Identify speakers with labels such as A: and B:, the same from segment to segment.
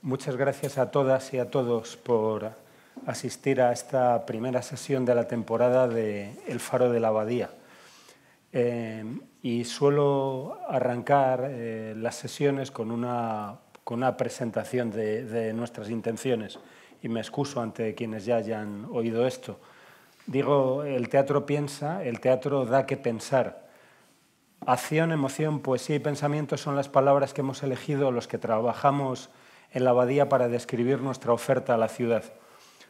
A: Muchas gracias a todas y a todos por asistir a esta primera sesión de la temporada de El Faro de la Abadía. Y suelo arrancar las sesiones con una presentación de nuestras intenciones, y me excuso ante quienes ya hayan oído esto. Digo, el teatro piensa, el teatro da que pensar. Acción, emoción, poesía y pensamiento son las palabras que hemos elegido los que trabajamos en la Abadía para describir nuestra oferta a la ciudad.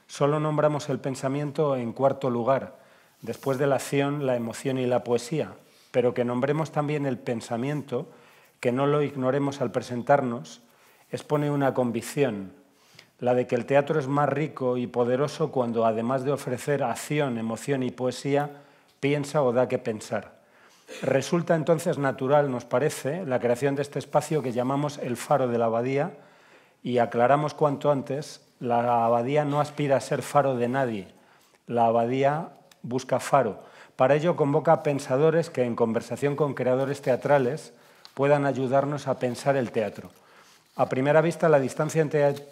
A: Solo nombramos el pensamiento en cuarto lugar, después de la acción, la emoción y la poesía, pero que nombremos también el pensamiento, que no lo ignoremos al presentarnos, expone una convicción, la de que el teatro es más rico y poderoso cuando, además de ofrecer acción, emoción y poesía, piensa o da que pensar. Resulta entonces natural, nos parece, la creación de este espacio que llamamos el Faro de la Abadía, y aclaramos cuanto antes, la Abadía no aspira a ser faro de nadie, la Abadía busca faro. Para ello convoca a pensadores que, en conversación con creadores teatrales, puedan ayudarnos a pensar el teatro. A primera vista, la distancia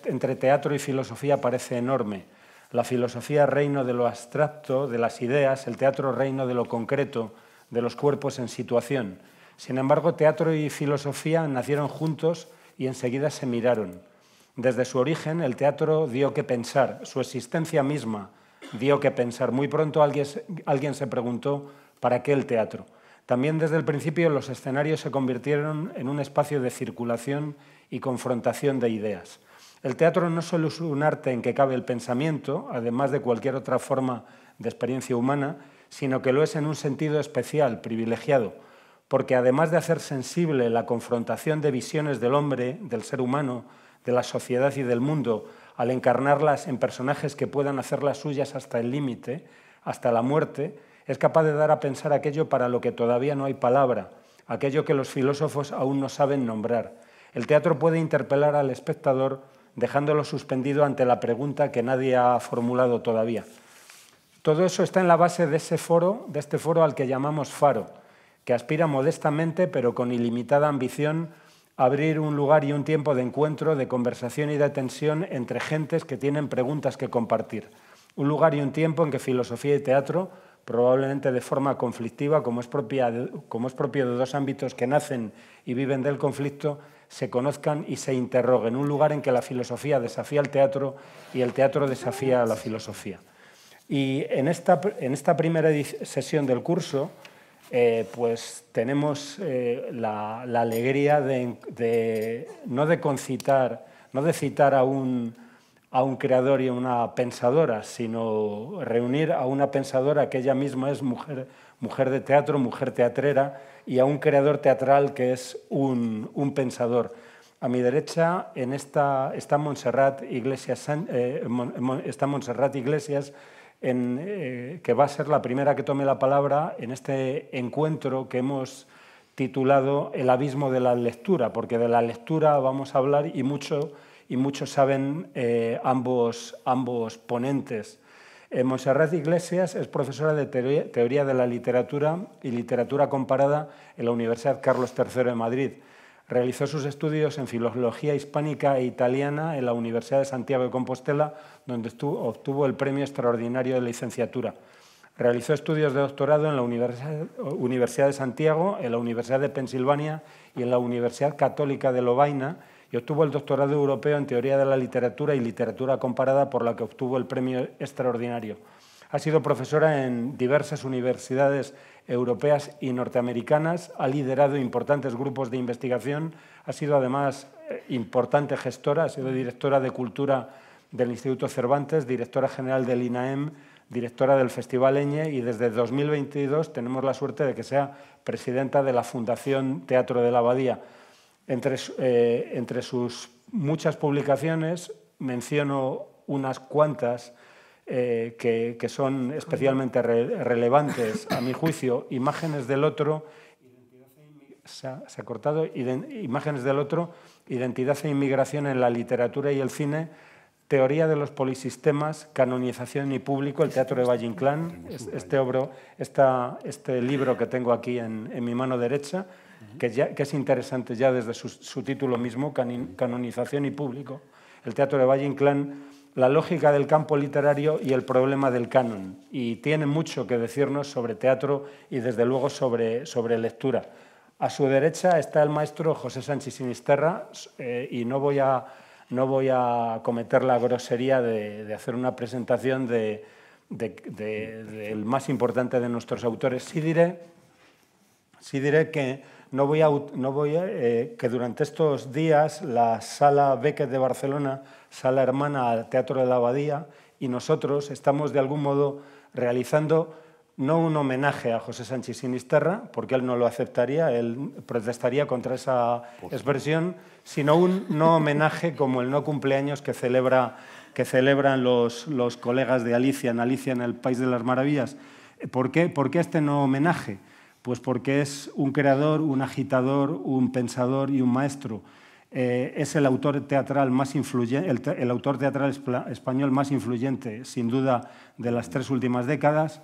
A: entre teatro y filosofía parece enorme. La filosofía reino de lo abstracto, de las ideas, el teatro reino de lo concreto, de los cuerpos en situación. Sin embargo, teatro y filosofía nacieron juntos y enseguida se miraron. Desde su origen, el teatro dio que pensar, su existencia misma dio que pensar. Muy pronto alguien se preguntó, ¿para qué el teatro? También desde el principio los escenarios se convirtieron en un espacio de circulación y confrontación de ideas. El teatro no solo es un arte en que cabe el pensamiento, además de cualquier otra forma de experiencia humana, sino que lo es en un sentido especial, privilegiado, porque además de hacer sensible la confrontación de visiones del hombre, del ser humano, de la sociedad y del mundo, al encarnarlas en personajes que puedan hacerlas suyas hasta el límite, hasta la muerte, es capaz de dar a pensar aquello para lo que todavía no hay palabra, aquello que los filósofos aún no saben nombrar. El teatro puede interpelar al espectador dejándolo suspendido ante la pregunta que nadie ha formulado todavía. Todo eso está en la base de este foro al que llamamos Faro, que aspira modestamente, pero con ilimitada ambición, a abrir un lugar y un tiempo de encuentro, de conversación y de tensión entre gentes que tienen preguntas que compartir. Un lugar y un tiempo en que filosofía y teatro, probablemente de forma conflictiva, como es propio de dos ámbitos que nacen y viven del conflicto, se conozcan y se interroguen. Un lugar en que la filosofía desafía al teatro y el teatro desafía a la filosofía. Y en esta primera sesión del curso, pues tenemos la alegría no de citar a un creador y a una pensadora, sino reunir a una pensadora que ella misma es mujer de teatro, mujer teatrera, y a un creador teatral que es un pensador. A mi derecha está Montserrat Iglesias, que va a ser la primera que tome la palabra en este encuentro que hemos titulado El abismo de la lectura, porque de la lectura vamos a hablar y mucho saben ambos ponentes. Montserrat Iglesias es profesora de Teoría de la Literatura y Literatura Comparada en la Universidad Carlos III de Madrid. Realizó sus estudios en Filología Hispánica e Italiana en la Universidad de Santiago de Compostela, donde obtuvo el Premio Extraordinario de Licenciatura. Realizó estudios de doctorado en la Universidad de Santiago, en la Universidad de Pensilvania y en la Universidad Católica de Lovaina, y obtuvo el doctorado europeo en Teoría de la Literatura y Literatura Comparada, por la que obtuvo el Premio Extraordinario. Ha sido profesora en diversas universidades europeas y norteamericanas, ha liderado importantes grupos de investigación, ha sido además importante gestora, ha sido directora de Cultura del Instituto Cervantes, directora general del INAEM, directora del Festival Eñe, y desde 2022 tenemos la suerte de que sea presidenta de la Fundación Teatro de la Abadía. Entre sus muchas publicaciones menciono unas cuantas que son especialmente relevantes, a mi juicio: Imágenes del otro, Imágenes del otro, Identidad e inmigración en la literatura y el cine, Teoría de los polisistemas, Canonización y público, el Teatro de Valle-Inclán, este libro que tengo aquí en mi mano derecha, que es interesante ya desde su título mismo, Canonización y público, el teatro de Valle Inclán, la lógica del campo literario y el problema del canon. Y tiene mucho que decirnos sobre teatro y, desde luego, sobre lectura. A su derecha está el maestro José Sánchez Sinisterra, y no voy a cometer la grosería de hacer una presentación del más importante de nuestros autores. Sí diré que que durante estos días la Sala Beckett de Barcelona, sala hermana al Teatro de la Abadía, y nosotros estamos de algún modo realizando no un homenaje a José Sánchez Sinisterra, porque él no lo aceptaría, él protestaría contra esa expresión, sino un no homenaje como el no cumpleaños que celebran los colegas de Alicia en el País de las Maravillas. ¿Por qué este no homenaje? Pues porque es un creador, un agitador, un pensador y un maestro. Es el autor teatral más influyente, el autor teatral español más influyente, sin duda, de las 3 últimas décadas.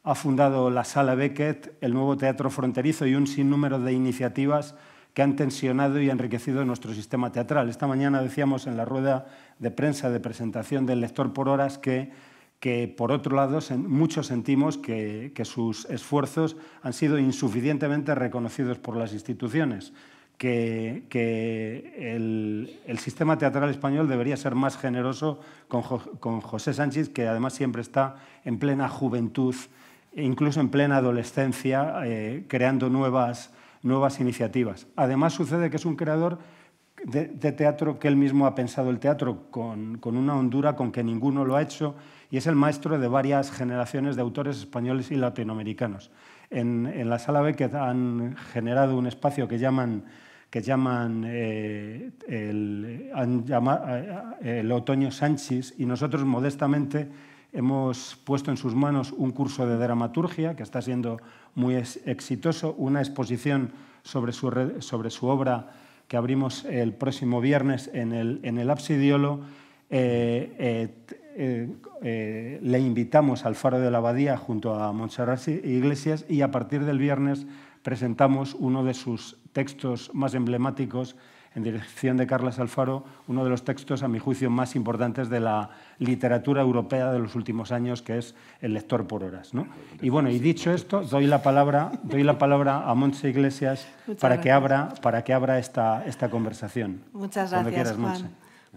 A: Ha fundado la Sala Beckett, el Nuevo Teatro Fronterizo y un sinnúmero de iniciativas que han tensionado y enriquecido nuestro sistema teatral. Esta mañana decíamos en la rueda de prensa de presentación del Lector por Horas que por otro lado, muchos sentimos que sus esfuerzos han sido insuficientemente reconocidos por las instituciones, que el sistema teatral español debería ser más generoso con José Sánchez, que además siempre está en plena juventud, incluso en plena adolescencia, creando nuevas iniciativas. Además, sucede que es un creador de teatro que él mismo ha pensado el teatro con una hondura con que ninguno lo ha hecho, y es el maestro de varias generaciones de autores españoles y latinoamericanos. En la Sala Beckett han generado un espacio que llaman el Otoño Sánchez, y nosotros modestamente hemos puesto en sus manos un curso de dramaturgia que está siendo muy exitoso, una exposición sobre su obra que abrimos el próximo viernes en el Absidiolo. Le invitamos al Faro de la Abadía junto a Montserrat Iglesias, y a partir del viernes presentamos uno de sus textos más emblemáticos, en dirección de Carles Alfaro, uno de los textos, a mi juicio, más importantes de la literatura europea de los últimos años, que es El Lector por Horas, ¿no? Y bueno, y dicho esto, doy la palabra a Montse Iglesias para que abra esta conversación.
B: Muchas gracias, Juan.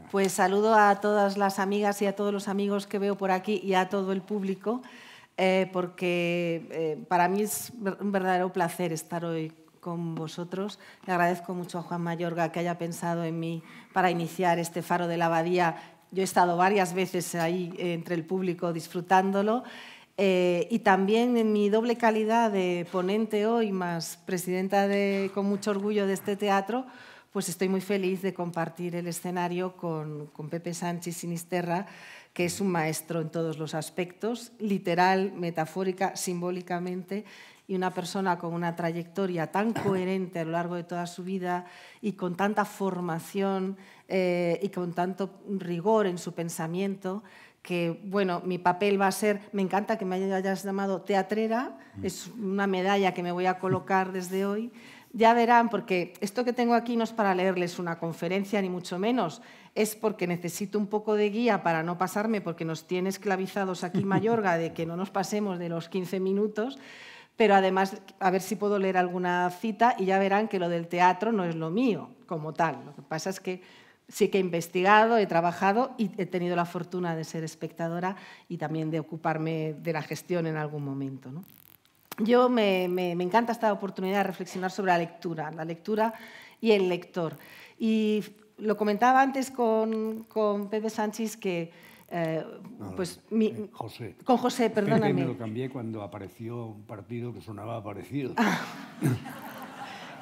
B: Pues saludo a todas las amigas y a todos los amigos que veo por aquí y a todo el público, porque para mí es un verdadero placer estar hoy con vosotros. Le agradezco mucho a Juan Mayorga que haya pensado en mí para iniciar este Faro de la Abadía. Yo he estado varias veces ahí entre el público disfrutándolo, y también en mi doble calidad de ponente hoy, más presidenta con mucho orgullo de este teatro, pues estoy muy feliz de compartir el escenario con Pepe Sánchez Sinisterra, que es un maestro en todos los aspectos, literal, metafórica, simbólicamente, y una persona con una trayectoria tan coherente a lo largo de toda su vida y con tanta formación y con tanto rigor en su pensamiento, que, bueno, mi papel va a ser, me encanta que me hayas llamado teatrera, es una medalla que me voy a colocar desde hoy. Ya verán, porque esto que tengo aquí no es para leerles una conferencia, ni mucho menos, es porque necesito un poco de guía para no pasarme, porque nos tiene esclavizados aquí Mayorga de que no nos pasemos de los 15 minutos, pero además a ver si puedo leer alguna cita, y ya verán que lo del teatro no es lo mío como tal. Lo que pasa es que sí que he investigado, he trabajado y he tenido la fortuna de ser espectadora y también de ocuparme de la gestión en algún momento, ¿no? Yo me encanta esta oportunidad de reflexionar sobre la lectura y el lector. Y lo comentaba antes con Pepe Sánchez que...
C: José.
B: Con José, perdóname.
C: Me lo cambié cuando apareció un partido que sonaba parecido.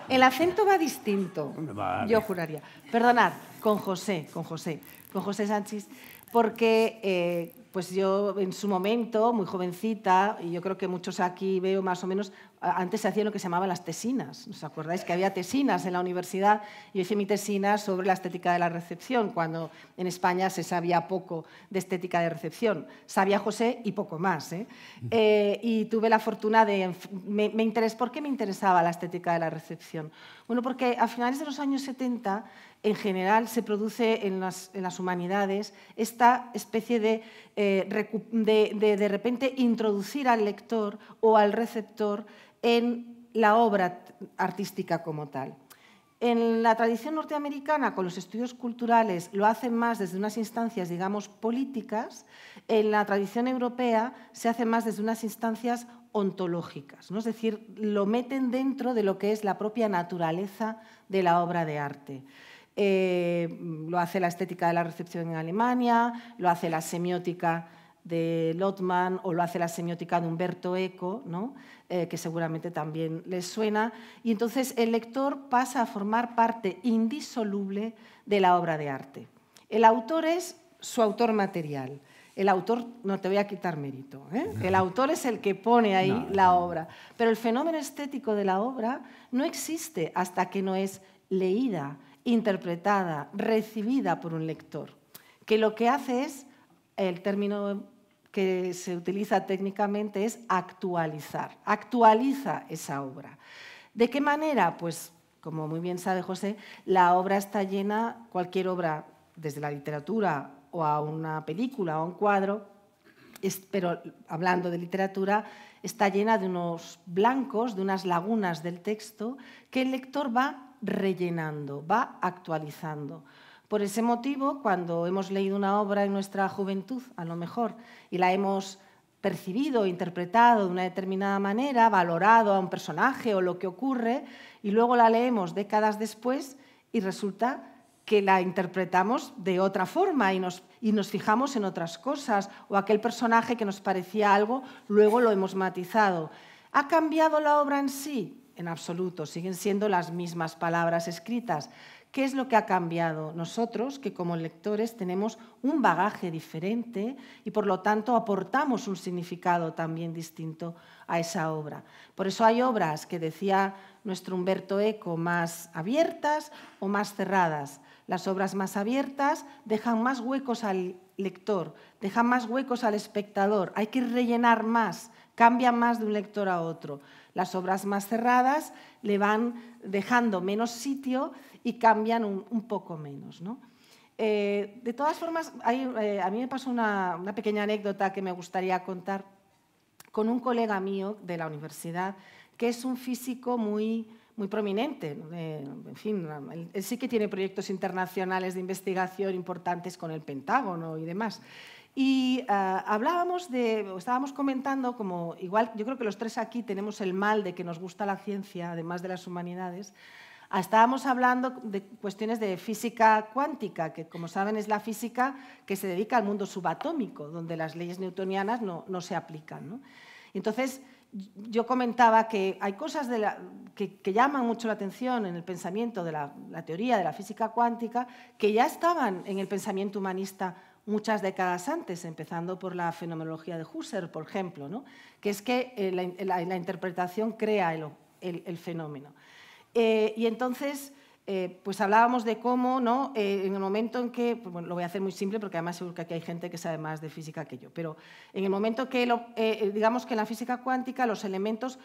B: El acento va distinto,
C: vale.
B: Yo juraría. Perdonad, con José Sánchez, porque pues yo en su momento, muy jovencita, y yo creo que muchos aquí veo más o menos, Antes se hacían lo que se llamaban las tesinas. ¿Os acordáis que había tesinas en la universidad? Yo hice mi tesina sobre la estética de la recepción, cuando en España se sabía poco de estética de recepción. Sabía José y poco más. Y tuve la fortuna de... ¿Por qué me interesaba la estética de la recepción? Bueno, porque a finales de los años 70, en general, se produce en las humanidades esta especie de repente introducir al lector o al receptor en la obra artística como tal. En la tradición norteamericana, con los estudios culturales, lo hacen más desde unas instancias, digamos, políticas. En la tradición europea se hace más desde unas instancias ontológicas, ¿no? Es decir, lo meten dentro de lo que es la propia naturaleza de la obra de arte. Lo hace la estética de la recepción en Alemania, lo hace la semiótica de Lotman o lo hace la semiótica de Umberto Eco, ¿no? Que seguramente también les suena. Y entonces el lector pasa a formar parte indisoluble de la obra de arte. El autor es su autor material. El autor, no te voy a quitar mérito, el autor es el que pone ahí la obra. Pero el fenómeno estético de la obra no existe hasta que no es leída, interpretada, recibida por un lector, que lo que hace es, el término que se utiliza técnicamente es actualizar, actualiza esa obra. ¿De qué manera? Pues, como muy bien sabe José, la obra está llena, cualquier obra, desde la literatura o a una película o a un cuadro, pero hablando de literatura, está llena de unos blancos, de unas lagunas del texto que el lector va rellenando, va actualizando. Por ese motivo, cuando hemos leído una obra en nuestra juventud, a lo mejor, y la hemos percibido, interpretado de una determinada manera, valorado a un personaje o lo que ocurre, y luego la leemos décadas después y resulta que la interpretamos de otra forma y nos fijamos en otras cosas, o aquel personaje que nos parecía algo, luego lo hemos matizado. ¿Ha cambiado la obra en sí? En absoluto, siguen siendo las mismas palabras escritas. ¿Qué es lo que ha cambiado? Nosotros, que como lectores tenemos un bagaje diferente y por lo tanto aportamos un significado también distinto a esa obra. Por eso hay obras que decía nuestro Umberto Eco más abiertas o más cerradas. Las obras más abiertas dejan más huecos al lector, dejan más huecos al espectador, hay que rellenar más, cambian más de un lector a otro. Las obras más cerradas le van dejando menos sitio y cambian un poco menos, ¿no? De todas formas, a mí me pasó una pequeña anécdota que me gustaría contar con un colega mío de la universidad, que es un físico muy prominente. En fin, él sí que tiene proyectos internacionales de investigación importantes con el Pentágono y demás. Y estábamos comentando, como igual yo creo que los tres aquí tenemos el mal de que nos gusta la ciencia, además de las humanidades, estábamos hablando de cuestiones de física cuántica, que como saben es la física que se dedica al mundo subatómico, donde las leyes newtonianas no se aplican, ¿no? Entonces, yo comentaba que hay cosas que llaman mucho la atención en el pensamiento de la teoría de la física cuántica que ya estaban en el pensamiento humanista muchas décadas antes, empezando por la fenomenología de Husserl, por ejemplo, ¿no? Que es que la interpretación crea el fenómeno. Y entonces, pues hablábamos de cómo, ¿no? En el momento en que, pues bueno, lo voy a hacer muy simple porque además seguro que aquí hay gente que sabe más de física que yo, pero en el momento que, digamos que en la física cuántica los elementos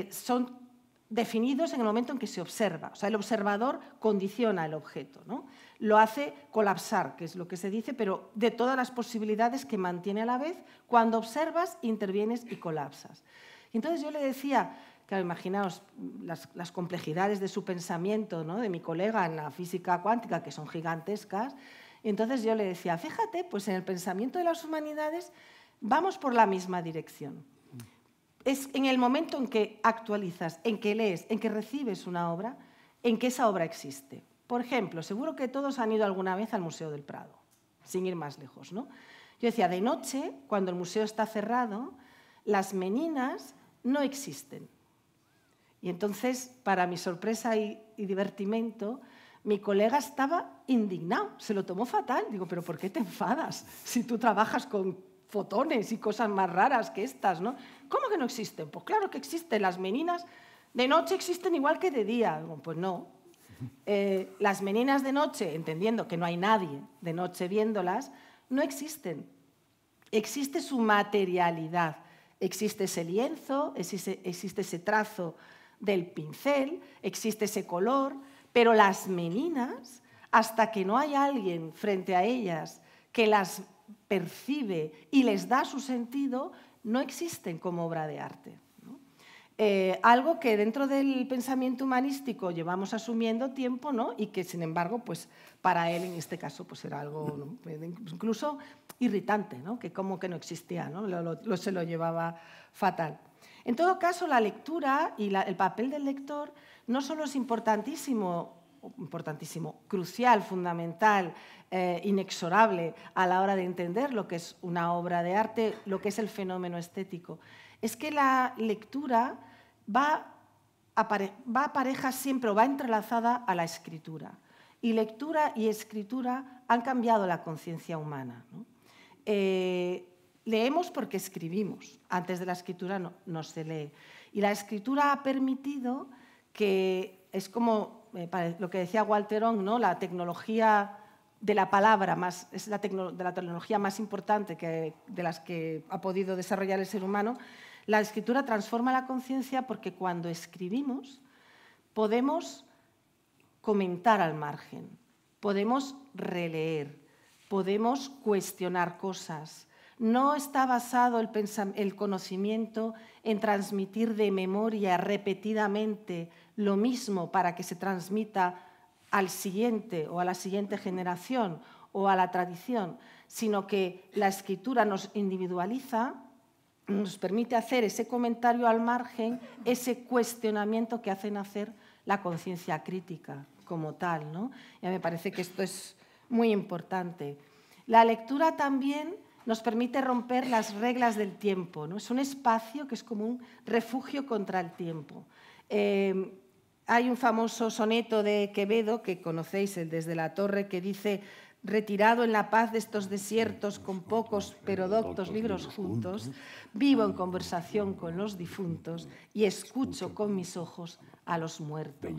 B: son definidos en el momento en que se observa. O sea, el observador condiciona el objeto, ¿no? Lo hace colapsar, que es lo que se dice, pero de todas las posibilidades que mantiene a la vez, cuando observas, intervienes y colapsas. Y entonces yo le decía, claro, imaginaos las complejidades de su pensamiento, ¿no? De mi colega en la física cuántica, que son gigantescas. Y entonces yo le decía, fíjate, pues en el pensamiento de las humanidades vamos por la misma dirección. Es en el momento en que actualizas, en que lees, en que recibes una obra, en que esa obra existe. Por ejemplo, seguro que todos han ido alguna vez al Museo del Prado, sin ir más lejos, ¿no? Yo decía, de noche, cuando el museo está cerrado, las meninas no existen. Y entonces, para mi sorpresa y divertimento, mi colega estaba indignado, se lo tomó fatal. Digo, ¿pero por qué te enfadas si tú trabajas con fotones y cosas más raras que estas, ¿no? ¿Cómo que no existen? Pues claro que existen. Las meninas de noche existen igual que de día. Pues no. Las meninas de noche, entendiendo que no hay nadie de noche viéndolas, no existen. Existe su materialidad. Existe ese lienzo, existe ese trazo del pincel, existe ese color, pero las meninas, hasta que no hay alguien frente a ellas que las percibe y les da su sentido, no existen como obra de arte, ¿no? Algo que dentro del pensamiento humanístico llevamos asumiendo tiempo, ¿no? Y que, sin embargo, pues, para él, en este caso, pues, era algo, ¿no? Incluso irritante, ¿no? Que como que no existía, ¿no? Se lo llevaba fatal. En todo caso, la lectura y el papel del lector no solo es importantísimo, crucial, fundamental, inexorable a la hora de entender lo que es una obra de arte, lo que es el fenómeno estético. Es que la lectura va a pareja siempre o va entrelazada a la escritura. Y lectura y escritura han cambiado la conciencia humana, ¿no? Leemos porque escribimos. Antes de la escritura no se lee. Y la escritura ha permitido que, es como lo que decía Walter Ong, ¿no? La tecnología de la palabra es la tecnología más importante de las que ha podido desarrollar el ser humano. La escritura transforma la conciencia porque cuando escribimos podemos comentar al margen, podemos releer, podemos cuestionar cosas. No está basado el conocimiento en transmitir de memoria repetidamente lo mismo para que se transmita al siguiente o a la siguiente generación o a la tradición, sino que la escritura nos individualiza, nos permite hacer ese comentario al margen, ese cuestionamiento que hace nacer la conciencia crítica como tal, ¿no? Ya me parece que esto es muy importante. La lectura también nos permite romper las reglas del tiempo, ¿no? Es un espacio que es como un refugio contra el tiempo. Hay un famoso soneto de Quevedo, que conocéis, el Desde la Torre, que dice: retirado en la paz de estos desiertos con pocos pero doctos libros juntos, vivo en conversación con los difuntos y escucho con mis ojos a los muertos.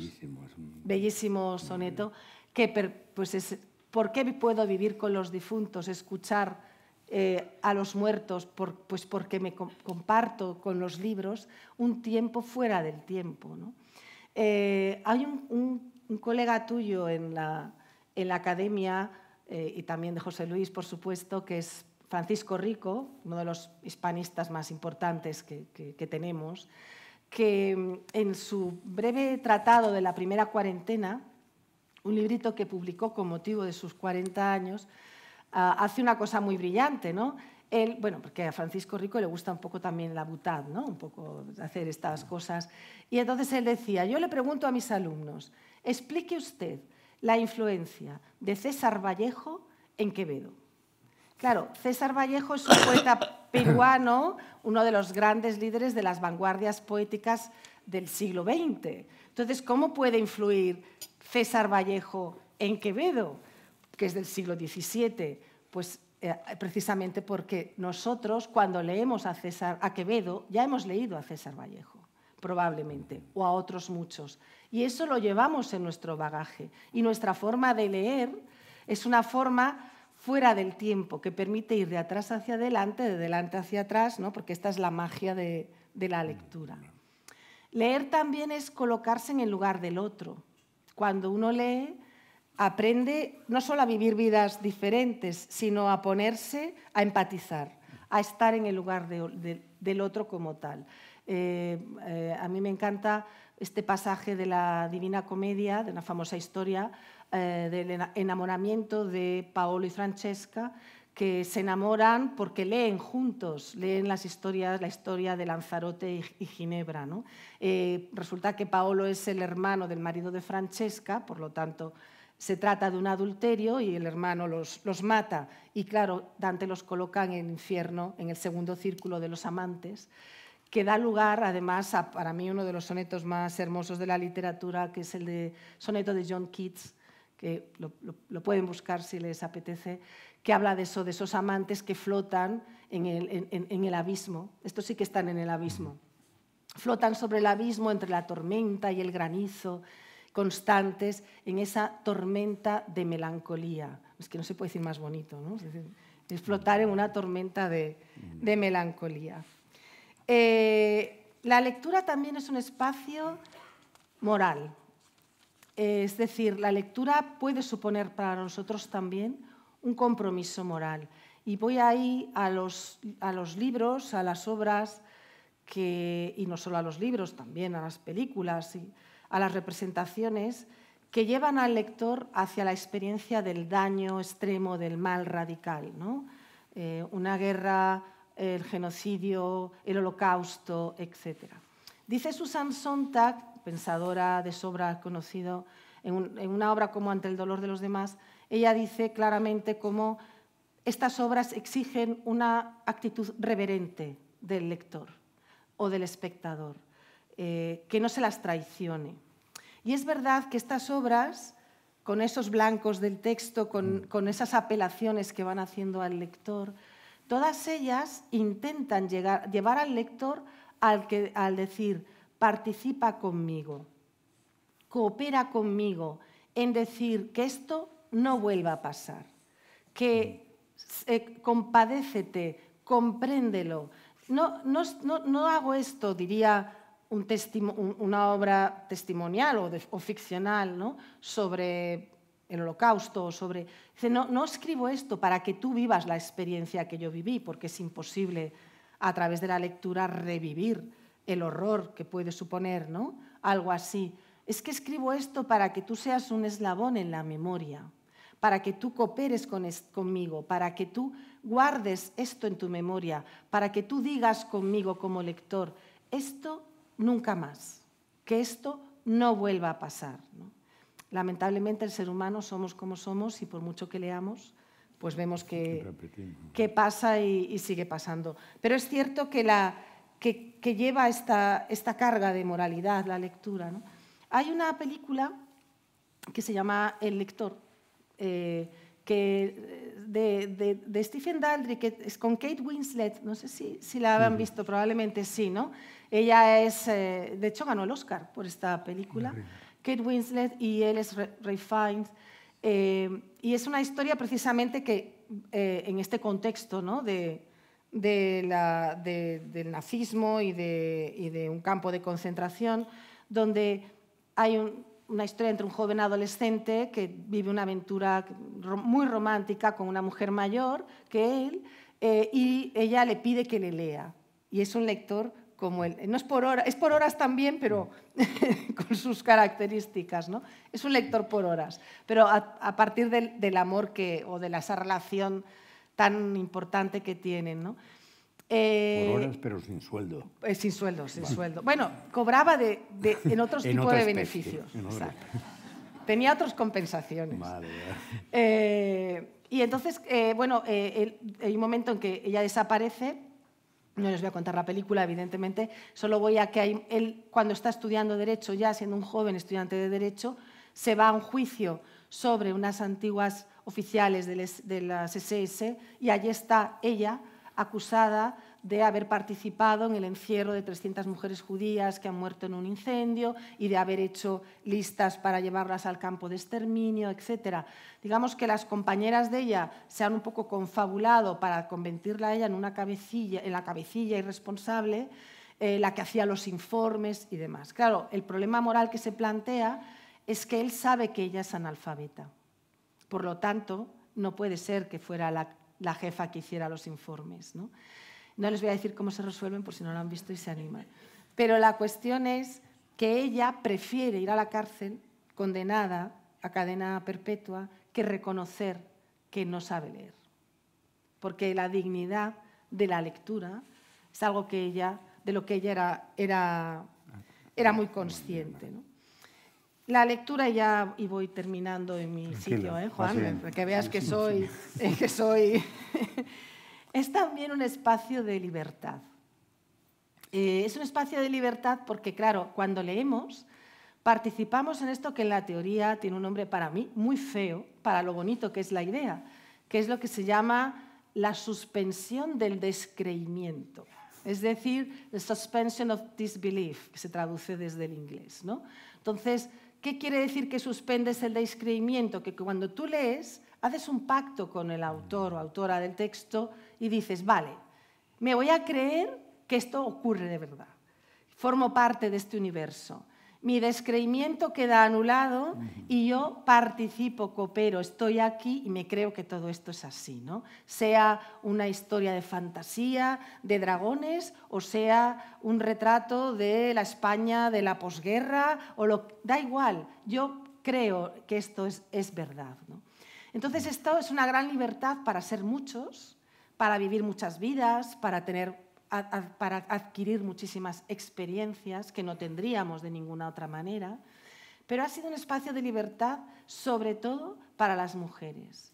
B: Bellísimo soneto, que pues es, ¿por qué puedo vivir con los difuntos, escuchar a los muertos? Pues porque me comparto con los libros un tiempo fuera del tiempo, ¿no? Hay un colega tuyo en la academia, y también de José Luis, por supuesto, que es Francisco Rico, uno de los hispanistas más importantes que tenemos, que en su breve tratado de la primera cuarentena, un librito que publicó con motivo de sus 40 años, hace una cosa muy brillante, ¿no? Él, bueno, porque a Francisco Rico le gusta un poco también la boutade, ¿no? Un poco hacer estas cosas. Y entonces él decía: yo le pregunto a mis alumnos, explique usted la influencia de César Vallejo en Quevedo. Claro, César Vallejo es un poeta peruano, uno de los grandes líderes de las vanguardias poéticas del siglo XX. Entonces, ¿cómo puede influir César Vallejo en Quevedo, que es del siglo XVII? Pues precisamente porque nosotros, cuando leemos a Quevedo, ya hemos leído a César Vallejo, probablemente, o a otros muchos. Y eso lo llevamos en nuestro bagaje. Y nuestra forma de leer es una forma fuera del tiempo, que permite ir de atrás hacia adelante, de delante hacia atrás, ¿no? Porque esta es la magia de la lectura. Leer también es colocarse en el lugar del otro. Cuando uno lee, aprende no solo a vivir vidas diferentes, sino a ponerse, a empatizar, a estar en el lugar del otro como tal. A mí me encanta este pasaje de la Divina Comedia, de una famosa historia del enamoramiento de Paolo y Francesca, que se enamoran porque leen juntos, leen la historia de Lanzarote y Ginebra, ¿no? Resulta que Paolo es el hermano del marido de Francesca, por lo tanto se trata de un adulterio y el hermano los mata. Y claro, Dante los coloca en el infierno, en el segundo círculo de los amantes, que da lugar, además, a, para mí, uno de los sonetos más hermosos de la literatura, que es el soneto de John Keats, que lo pueden buscar si les apetece, que habla de eso, de esos amantes que flotan en el abismo. Estos sí que están en el abismo. Flotan sobre el abismo entre la tormenta y el granizo, constantes en esa tormenta de melancolía. Es que no se puede decir más bonito, ¿no? Es flotar en una tormenta de melancolía. La lectura también es un espacio moral. Es decir, la lectura puede suponer para nosotros también un compromiso moral. Y voy ahí a los libros, a las obras, y no solo a los libros, también a las películas y a las representaciones que llevan al lector hacia la experiencia del daño extremo, del mal radical, ¿no? Una guerra, el genocidio, el holocausto, etc. Dice Susan Sontag, pensadora de sobra conocido, en una obra como Ante el dolor de los demás, ella dice claramente cómo estas obras exigen una actitud reverente del lector o del espectador, que no se las traicione. Y es verdad que estas obras, con esos blancos del texto, con esas apelaciones que van haciendo al lector, todas ellas intentan llevar al lector al decir, participa conmigo, coopera conmigo en decir que esto no vuelva a pasar, que compadécete, compréndelo. No hago esto, diría una obra testimonial o ficcional, ¿no? Sobre el holocausto. Dice, no escribo esto para que tú vivas la experiencia que yo viví, porque es imposible a través de la lectura revivir el horror que puede suponer, ¿no? Algo así. Es que escribo esto para que tú seas un eslabón en la memoria, para que tú cooperes conmigo, para que tú guardes esto en tu memoria, para que tú digas conmigo como lector, esto nunca más, que esto no vuelva a pasar, ¿no? Lamentablemente el ser humano somos como somos y por mucho que leamos, pues vemos que pasa y sigue pasando. Pero es cierto que lleva esta carga de moralidad la lectura, ¿no? Hay una película que se llama El lector, de Stephen Daldry, que es con Kate Winslet, no sé si la han visto, probablemente sí, ¿no? Ella de hecho ganó el Oscar por esta película, Kate Winslet, y él es Ray Fiennes, y es una historia precisamente que en este contexto, ¿no? del nazismo y de un campo de concentración, donde hay una historia entre un joven adolescente que vive una aventura muy romántica con una mujer mayor que él, y ella le pide que le lea. Y es un lector como él. No es por horas, es por horas también, pero con sus características, ¿no? Es un lector por horas, pero a partir del amor o de esa relación tan importante que tienen, ¿no?
C: Por horas, pero sin sueldo.
B: Sin sueldo. Bueno, cobraba en otros tipos de beneficios. Tenía otras compensaciones. Vale. Y entonces, bueno, hay un momento en que ella desaparece. No les voy a contar la película, evidentemente. Solo voy a que él, cuando está estudiando Derecho, ya siendo un joven estudiante de Derecho, se va a un juicio sobre unas antiguas oficiales de las SS y allí está ella, acusada de haber participado en el encierro de 300 mujeres judías que han muerto en un incendio y de haber hecho listas para llevarlas al campo de exterminio, etc. Digamos que las compañeras de ella se han un poco confabulado para convertirla a ella en la cabecilla irresponsable, la que hacía los informes y demás. Claro, el problema moral que se plantea es que él sabe que ella es analfabeta. Por lo tanto, no puede ser que fuera la jefa que hiciera los informes, ¿no? No les voy a decir cómo se resuelven por si no lo han visto y se animan. Pero la cuestión es que ella prefiere ir a la cárcel condenada a cadena perpetua que reconocer que no sabe leer. Porque la dignidad de la lectura es algo de lo que ella era muy consciente, ¿no? La lectura, y voy terminando en mi sitio, Juan, para que veas que soy es también un espacio de libertad. Es un espacio de libertad porque, claro, cuando leemos, participamos en esto que en la teoría tiene un nombre para mí muy feo, para lo bonito que es la idea, que es lo que se llama la suspensión del descreimiento. Es decir, the suspension of disbelief, que se traduce desde el inglés, ¿no? Entonces, ¿qué quiere decir que suspendes el descreimiento? Que cuando tú lees, haces un pacto con el autor o autora del texto y dices, vale, me voy a creer que esto ocurre de verdad. Formo parte de este universo. Mi descreimiento queda anulado y yo participo, coopero, estoy aquí y me creo que todo esto es así, ¿no? Sea una historia de fantasía, de dragones, o sea un retrato de la España de la posguerra, da igual, yo creo que esto es verdad, ¿no? Entonces esto es una gran libertad para ser muchos, para vivir muchas vidas, para adquirir muchísimas experiencias que no tendríamos de ninguna otra manera, pero ha sido un espacio de libertad sobre todo para las mujeres,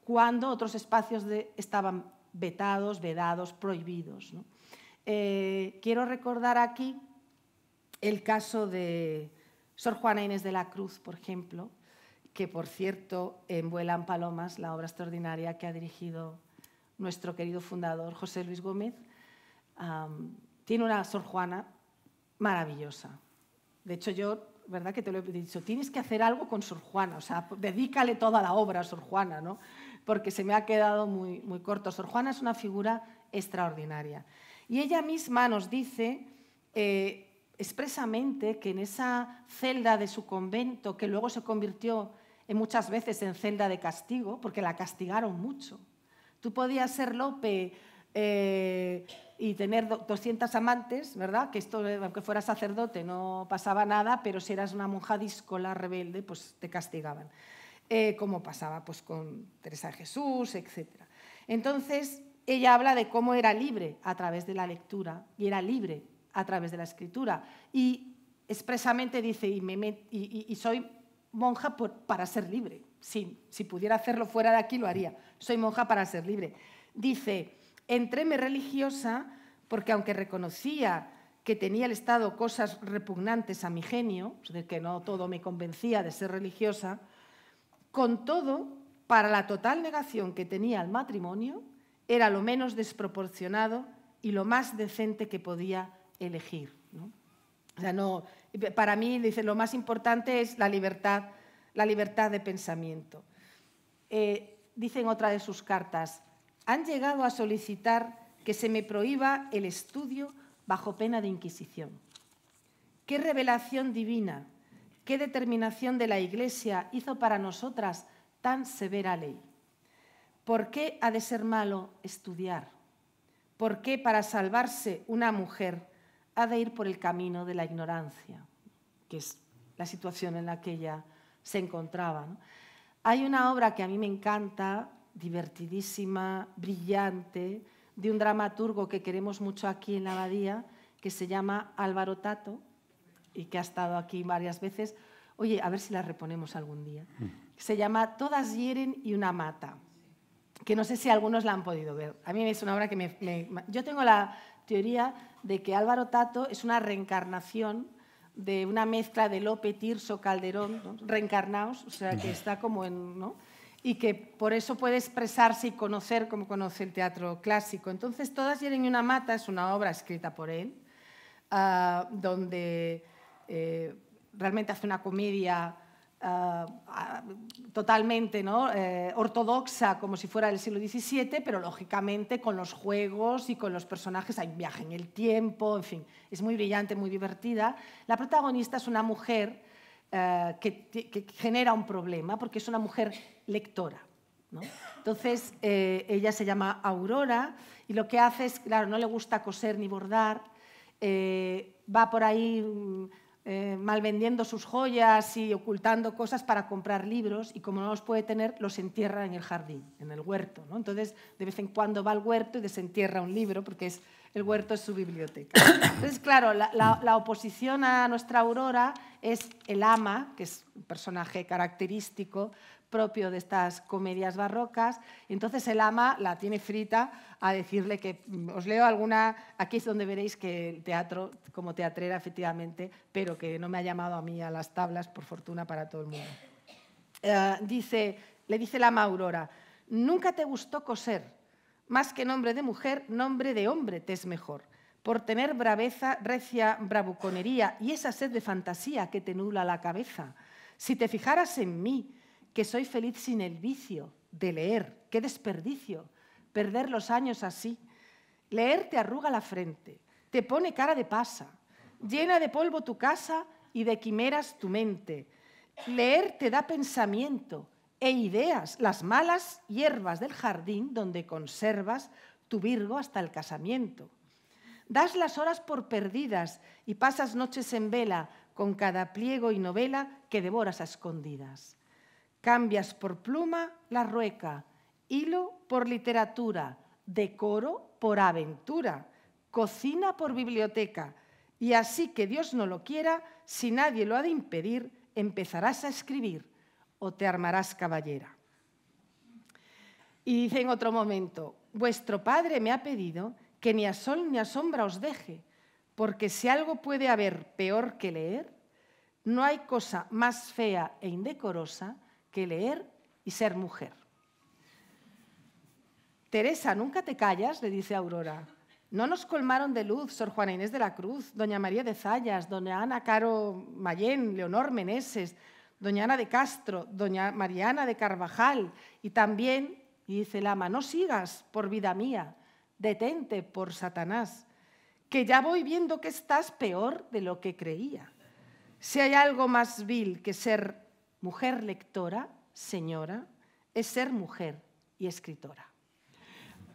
B: cuando otros espacios estaban vetados, vedados, prohibidos, ¿no? Quiero recordar aquí el caso de Sor Juana Inés de la Cruz, por ejemplo, que por cierto en Vuelan palomas, la obra extraordinaria que ha dirigido nuestro querido fundador, José Luis Gómez, tiene una Sor Juana maravillosa. De hecho, yo, ¿verdad que te lo he dicho? Tienes que hacer algo con Sor Juana, o sea, dedícale toda la obra a Sor Juana, ¿no? Porque se me ha quedado muy, muy corto. Sor Juana es una figura extraordinaria. Y ella misma nos dice expresamente que en esa celda de su convento, que luego se convirtió muchas veces en celda de castigo, porque la castigaron mucho. Tú podías ser Lope y tener 200 amantes, ¿verdad? Que esto, aunque fuera sacerdote, no pasaba nada, pero si eras una monja díscola, rebelde, pues te castigaban. Como pasaba pues, con Teresa de Jesús, etc. Entonces, ella habla de cómo era libre a través de la lectura y era libre a través de la escritura. Y expresamente dice, y soy monja para ser libre. Sí, si pudiera hacerlo fuera de aquí, lo haría. Soy monja para ser libre. Dice, entréme religiosa porque aunque reconocía que tenía el Estado cosas repugnantes a mi genio, es decir, que no todo me convencía de ser religiosa, con todo, para la total negación que tenía al matrimonio, era lo menos desproporcionado y lo más decente que podía elegir, ¿no? O sea, no, para mí, dice, lo más importante es la libertad de pensamiento. Dice en otra de sus cartas, han llegado a solicitar que se me prohíba el estudio bajo pena de inquisición. ¿Qué revelación divina, qué determinación de la Iglesia hizo para nosotras tan severa ley? ¿Por qué ha de ser malo estudiar? ¿Por qué para salvarse una mujer ha de ir por el camino de la ignorancia? Que es la situación en la que ella se encontraba, ¿no? Hay una obra que a mí me encanta, divertidísima, brillante, de un dramaturgo que queremos mucho aquí en la Abadía, que se llama Álvaro Tato y que ha estado aquí varias veces. Oye, a ver si la reponemos algún día. Se llama Todas hieren y una mata, que no sé si algunos la han podido ver. A mí es una obra que yo tengo la teoría de que Álvaro Tato es una reencarnación de una mezcla de Lope, Tirso, Calderón, ¿no? Reencarnados, o sea, que está como en... ¿no? Y que por eso puede expresarse y conocer como conoce el teatro clásico. Entonces, Todas hieren y una mata es una obra escrita por él, donde realmente hace una comedia totalmente, ¿no? Ortodoxa, como si fuera del siglo XVII, pero lógicamente con los juegos y con los personajes, hay un viaje en el tiempo, en fin, es muy brillante, muy divertida. La protagonista es una mujer que genera un problema, porque es una mujer lectora, ¿no? Entonces, ella se llama Aurora y lo que hace es, claro, no le gusta coser ni bordar, va por ahí mal vendiendo sus joyas y ocultando cosas para comprar libros, y como no los puede tener, los entierra en el jardín, en el huerto, ¿no? Entonces, de vez en cuando va al huerto y desentierra un libro, porque el huerto es su biblioteca. Entonces, claro, la oposición a nuestra Aurora es el ama, que es un personaje característico propio de estas comedias barrocas, y entonces el ama la tiene frita a decirle que, os leo alguna, aquí es donde veréis que el teatro, como teatrera efectivamente, pero que no me ha llamado a mí a las tablas, por fortuna para todo el mundo. Le dice el ama Aurora, Nunca te gustó coser, más que nombre de mujer, nombre de hombre te es mejor, por tener braveza, recia bravuconería y esa sed de fantasía que te nubla la cabeza. Si te fijaras en mí, que soy feliz sin el vicio de leer, qué desperdicio, perder los años así. Leer te arruga la frente, te pone cara de pasa, llena de polvo tu casa y de quimeras tu mente. Leer te da pensamiento e ideas, las malas hierbas del jardín donde conservas tu virgo hasta el casamiento. Das las horas por perdidas y pasas noches en vela con cada pliego y novela que devoras a escondidas. Cambias por pluma la rueca, hilo por literatura, decoro por aventura, cocina por biblioteca, y así que Dios no lo quiera, si nadie lo ha de impedir, empezarás a escribir o te armarás caballera. Y dice en otro momento, vuestro padre me ha pedido que ni a sol ni a sombra os deje, porque si algo puede haber peor que leer, no hay cosa más fea e indecorosa que leer y ser mujer. Teresa, nunca te callas, le dice Aurora. No nos colmaron de luz Sor Juana Inés de la Cruz, doña María de Zayas, doña Ana Caro Mayén, Leonor Meneses, doña Ana de Castro, doña Mariana de Carvajal y también, y dice el ama, no sigas por vida mía, detente por Satanás, que ya voy viendo que estás peor de lo que creía. Si hay algo más vil que ser mujer lectora, señora, es ser mujer y escritora.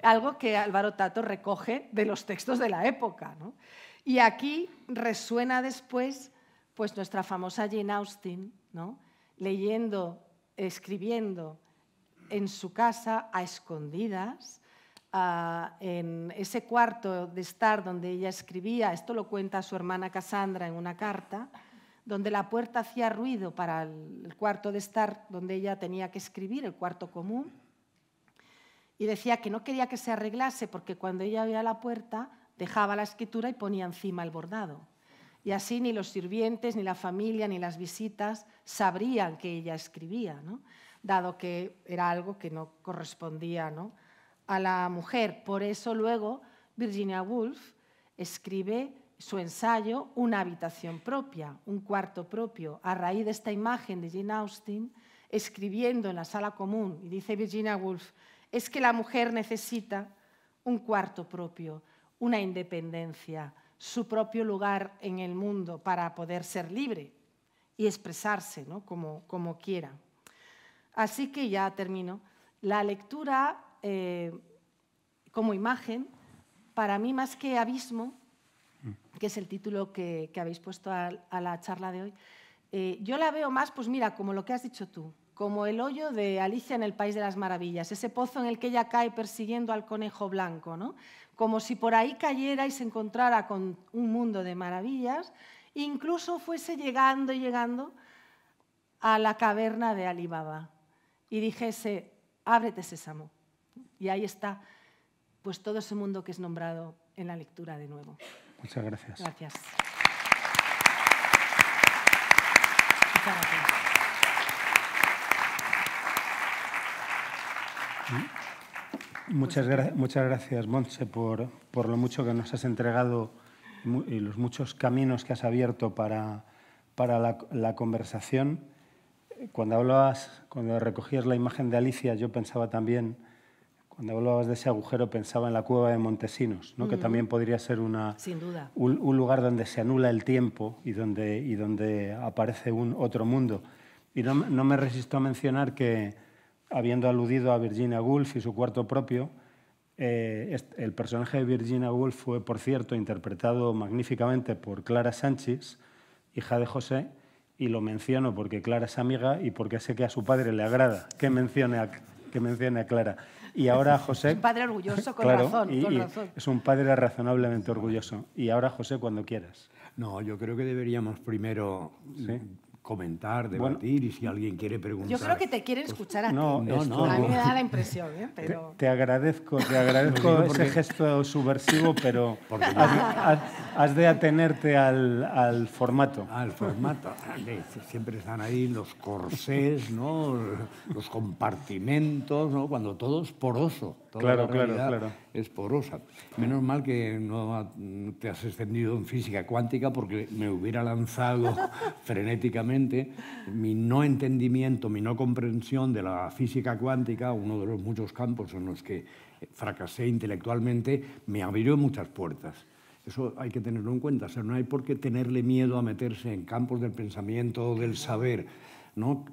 B: Algo que Álvaro Tato recoge de los textos de la época, ¿no? Y aquí resuena después pues, nuestra famosa Jane Austen, ¿no? Leyendo, escribiendo en su casa a escondidas, en ese cuarto de estar donde ella escribía, esto lo cuenta su hermana Cassandra en una carta, donde la puerta hacía ruido para el cuarto de estar donde ella tenía que escribir, el cuarto común, y decía que no quería que se arreglase porque cuando ella abría la puerta dejaba la escritura y ponía encima el bordado. Y así ni los sirvientes, ni la familia, ni las visitas sabrían que ella escribía, ¿no? Dado que era algo que no correspondía, ¿no?, a la mujer. Por eso luego Virginia Woolf escribe su ensayo Una habitación propia, un cuarto propio, a raíz de esta imagen de Jane Austen escribiendo en la sala común. Y dice Virginia Woolf, es que la mujer necesita un cuarto propio, una independencia, su propio lugar en el mundo para poder ser libre y expresarse, ¿no?, como quiera. Así que ya termino. La lectura como imagen, para mí más que abismo, que es el título que habéis puesto a la charla de hoy, yo la veo más, pues mira, como lo que has dicho tú, como el hoyo de Alicia en el País de las Maravillas, ese pozo en el que ella cae persiguiendo al conejo blanco, ¿no? Como si por ahí cayera y se encontrara con un mundo de maravillas, incluso fuese llegando y llegando a la caverna de Ali Baba y dijese, ábrete sésamo. Y ahí está pues, todo ese mundo que es nombrado en la lectura de nuevo.
A: Muchas gracias.
B: Gracias. Muchas gracias.
A: Muchas gracias, Montse, por lo mucho que nos has entregado y los muchos caminos que has abierto para la conversación. Cuando recogías la imagen de Alicia, yo pensaba también, cuando hablabas de ese agujero, pensaba en la cueva de Montesinos, ¿no? Que también podría ser
B: sin duda,
A: un lugar donde se anula el tiempo y donde aparece otro mundo. Y no me resisto a mencionar que, habiendo aludido a Virginia Woolf y su cuarto propio, el personaje de Virginia Woolf fue, por cierto, interpretado magníficamente por Clara Sánchez, hija de José, y lo menciono porque Clara es amiga y porque sé que a su padre le agrada que mencione a Clara. Y ahora José...
B: Es un padre orgulloso, con
A: claro,
B: razón.
A: Es un padre razonablemente orgulloso. Y ahora, José, cuando quieras.
C: No, yo creo que deberíamos primero comentar, debatir, y si alguien quiere preguntar...
B: Yo creo que te quieren escuchar a ti.
A: No,
B: A mí me da la impresión, ¿eh? Pero...
A: Te agradezco ese gesto subversivo, pero has de atenerte al formato.
C: Al formato. Siempre están ahí los corsés, ¿no? Los compartimentos, ¿no? Cuando todo es poroso.
A: Claro.
C: Es porosa. Menos mal que no te has extendido en física cuántica, porque me hubiera lanzado frenéticamente. Mi no entendimiento, mi no comprensión de la física cuántica, uno de los muchos campos en los que fracasé intelectualmente, me abrió muchas puertas. Eso hay que tenerlo en cuenta. O sea, no hay por qué tenerle miedo a meterse en campos del pensamiento o del saber, ¿no?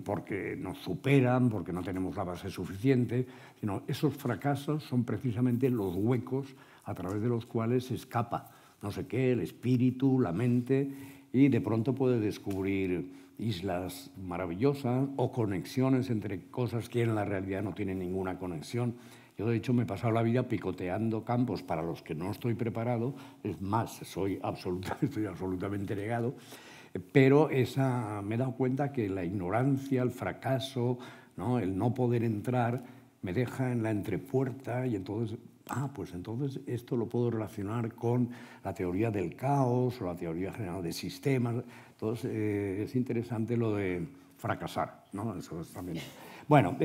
C: Porque nos superan, porque no tenemos la base suficiente, sino esos fracasos son precisamente los huecos a través de los cuales se escapa, no sé qué, el espíritu, la mente, y de pronto puede descubrir islas maravillosas o conexiones entre cosas que en la realidad no tienen ninguna conexión. Yo, de hecho, me he pasado la vida picoteando campos para los que no estoy preparado. Es más, estoy absolutamente negado. Pero me he dado cuenta que la ignorancia, el fracaso, ¿no? El no poder entrar, me deja en la entrepuerta, y entonces, pues entonces esto lo puedo relacionar con la teoría del caos o la teoría general de sistemas. Entonces, es interesante lo de fracasar, ¿no? Eso es también... Bueno,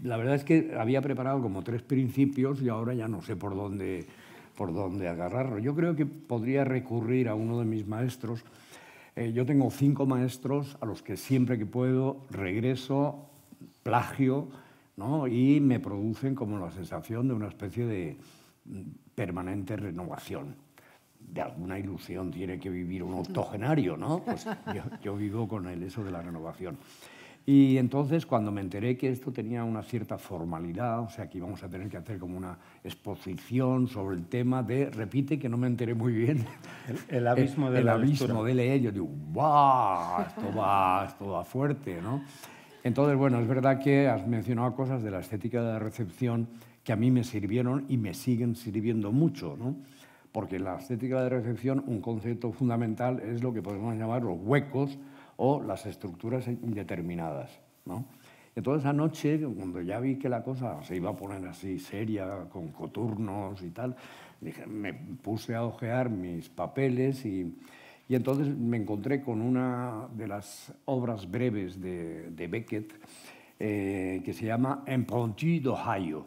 C: la verdad es que había preparado como 3 principios y ahora ya no sé por dónde agarrarlo. Yo creo que podría recurrir a uno de mis maestros. Yo tengo 5 maestros a los que siempre que puedo regreso, plagio, ¿no? Y me producen como la sensación de una especie de permanente renovación. De alguna ilusión tiene que vivir un octogenario, ¿no? Pues yo vivo con eso de la renovación. Y entonces, cuando me enteré que esto tenía una cierta formalidad, o sea, que íbamos a tener que hacer como una exposición sobre el tema repite, que no me enteré muy bien.
A: El abismo de la lectura.
C: El abismo de leer. Yo digo, ¡guau! Esto va fuerte, ¿no? Entonces, bueno, es verdad que has mencionado cosas de la estética de la recepción que a mí me sirvieron y me siguen sirviendo mucho, ¿no? Porque en la estética de recepción un concepto fundamental es lo que podemos llamar los huecos o las estructuras indeterminadas, ¿no? Entonces, anoche, cuando ya vi que la cosa se iba a poner así seria, con coturnos y tal, me puse a hojear mis papeles y entonces me encontré con una de las obras breves de Beckett que se llama Impromptu d'Ohio,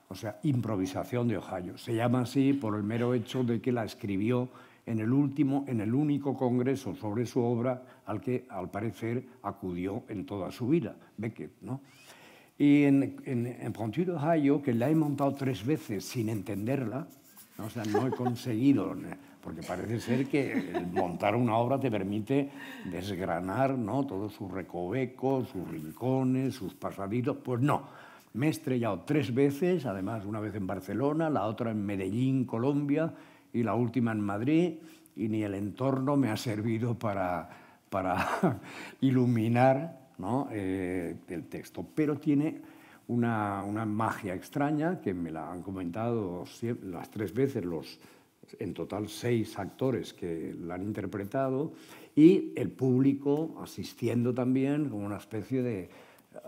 C: o sea, improvisación de Ohio. Se llama así por el mero hecho de que la escribió en el único congreso sobre su obra al que, al parecer, acudió en toda su vida, Beckett, ¿no? Y en Impromptu d'Ohio, que la he montado 3 veces sin entenderla, ¿no? O sea, no he conseguido, porque parece ser que montar una obra te permite desgranar, ¿no? Todos sus recovecos, sus rincones, sus pasadizos. Pues no, me he estrellado 3 veces, además una vez en Barcelona, la otra en Medellín, Colombia, y la última en Madrid, y ni el entorno me ha servido para iluminar, ¿no? El texto. Pero tiene una magia extraña que me la han comentado las 3 veces en total 6 actores que la han interpretado, y el público asistiendo también como una especie de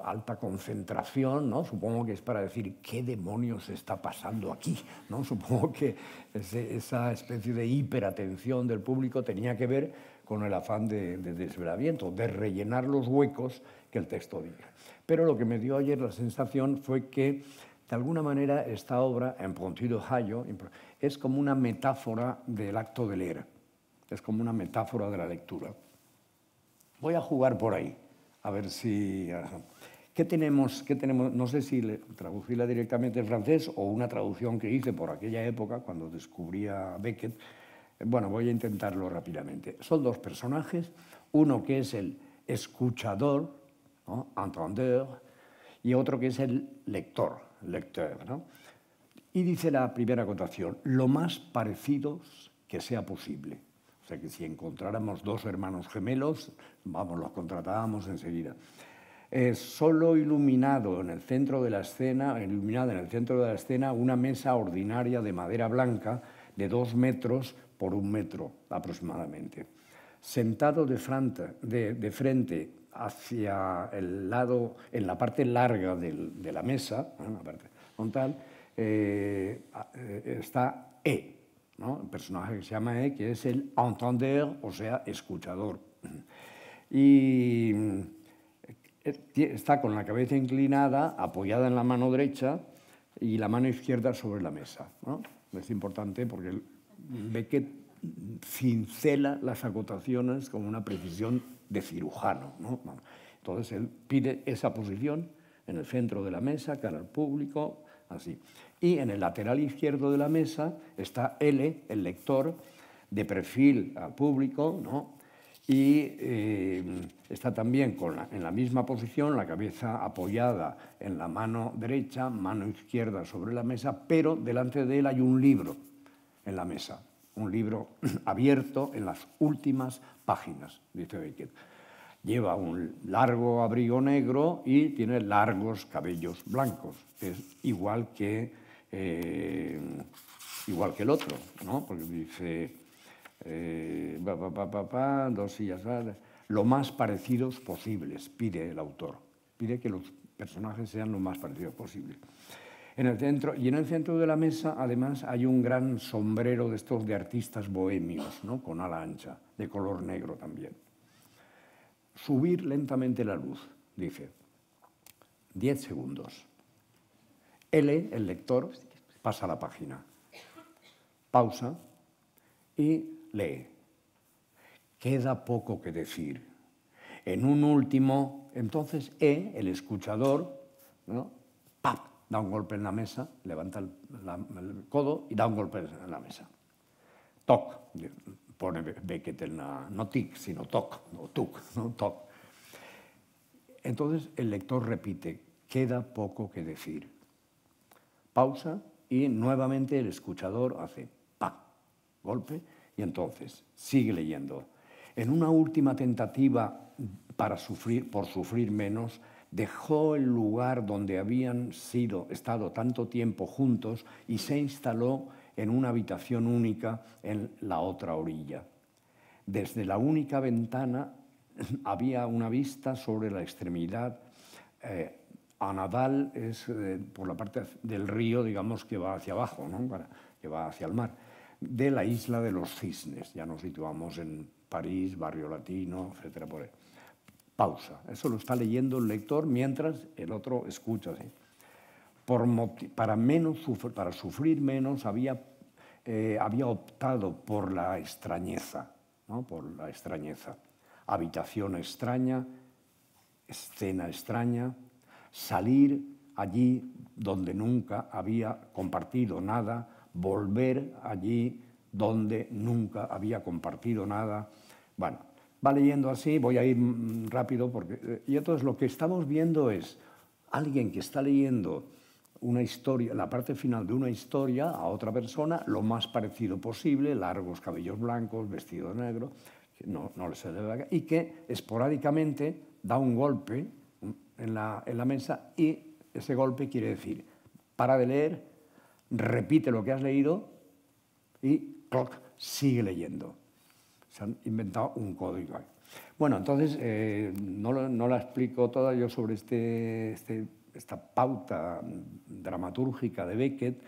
C: alta concentración, ¿no? Supongo que es para decir qué demonios está pasando aquí, ¿no? Supongo que esa especie de hiperatención del público tenía que ver con el afán de desvelamiento, de rellenar los huecos que el texto diga. Pero lo que me dio ayer la sensación fue que, de alguna manera, esta obra, Impromptu d'Ohio, es como una metáfora del acto de leer, es como una metáfora de la lectura. Voy a jugar por ahí, a ver si... ¿Qué tenemos? No sé si traducirla directamente en francés o una traducción que hice por aquella época, cuando descubría Beckett. Bueno, voy a intentarlo rápidamente. Son 2 personajes, uno que es el escuchador, ¿no? Entendeur, y otro que es el lector, ¿no? Y dice la primera acotación, lo más parecidos que sea posible. O sea que si encontráramos 2 hermanos gemelos, vamos, los contratábamos enseguida. Solo iluminada en el centro de la escena, una mesa ordinaria de madera blanca de 2 metros por 1 metro aproximadamente. sentado de frente hacia el lado, en la parte larga de la mesa, ¿no? La parte frontal, está E, ¿no? El personaje que se llama E, que es el entendeur, o sea, escuchador. Y está con la cabeza inclinada, apoyada en la mano derecha y la mano izquierda sobre la mesa, ¿no? Es importante porque Beckett cincela las acotaciones con una precisión de cirujano, ¿no? Entonces él pide esa posición en el centro de la mesa, cara al público, así. Y en el lateral izquierdo de la mesa está L, el lector, de perfil al público, ¿no? Y está también en la misma posición, la cabeza apoyada en la mano derecha, mano izquierda sobre la mesa, pero delante de él hay un libro en la mesa, un libro abierto en las últimas páginas, dice Beckett. Lleva un largo abrigo negro y tiene largos cabellos blancos, que es igual que el otro, ¿no? Porque dice, dos sillas, lo más parecidos posibles, pide el autor. Pide que los personajes sean lo más parecidos posibles. En el centro de la mesa, además, hay un gran sombrero de estos de artistas bohemios, ¿no? Con ala ancha, de color negro también. Subir lentamente la luz, dice. 10 segundos. L, el lector, pasa la página. Pausa y lee. Queda poco que decir. En un último, entonces E, el escuchador, ¿no? ¡Pap! Da un golpe en la mesa, levanta el codo y da un golpe en la mesa. Toc, pone Beckett en la, no tic, sino toc, o tuc, ¿no? Toc. Entonces el lector repite, queda poco que decir. Pausa y nuevamente el escuchador hace ¡pa! Golpe y entonces sigue leyendo. En una última tentativa por sufrir menos, dejó el lugar donde habían estado tanto tiempo juntos y se instaló en una habitación única en la otra orilla. Desde la única ventana había una vista sobre la extremidad. A Nadal es por la parte del río, digamos, que va hacia abajo, ¿no? Que va hacia el mar, de la isla de los Cisnes. Ya nos situamos en París, Barrio Latino, etcétera, por ahí. Pausa. Eso lo está leyendo el lector mientras el otro escucha. ¿Sí? Para sufrir menos había optado por la extrañeza, ¿no? Por la extrañeza. Habitación extraña, escena extraña, salir allí donde nunca había compartido nada, volver allí donde nunca había compartido nada. Bueno, va leyendo así, voy a ir rápido, y entonces lo que estamos viendo es alguien que está leyendo una historia, la parte final de una historia a otra persona, lo más parecido posible, largos cabellos blancos, vestido de negro, que no se le da, y que esporádicamente da un golpe en la mesa y ese golpe quiere decir, para de leer, repite lo que has leído y sigue leyendo. Se han inventado un código. Bueno, entonces, no la explico toda yo sobre esta pauta dramatúrgica de Beckett.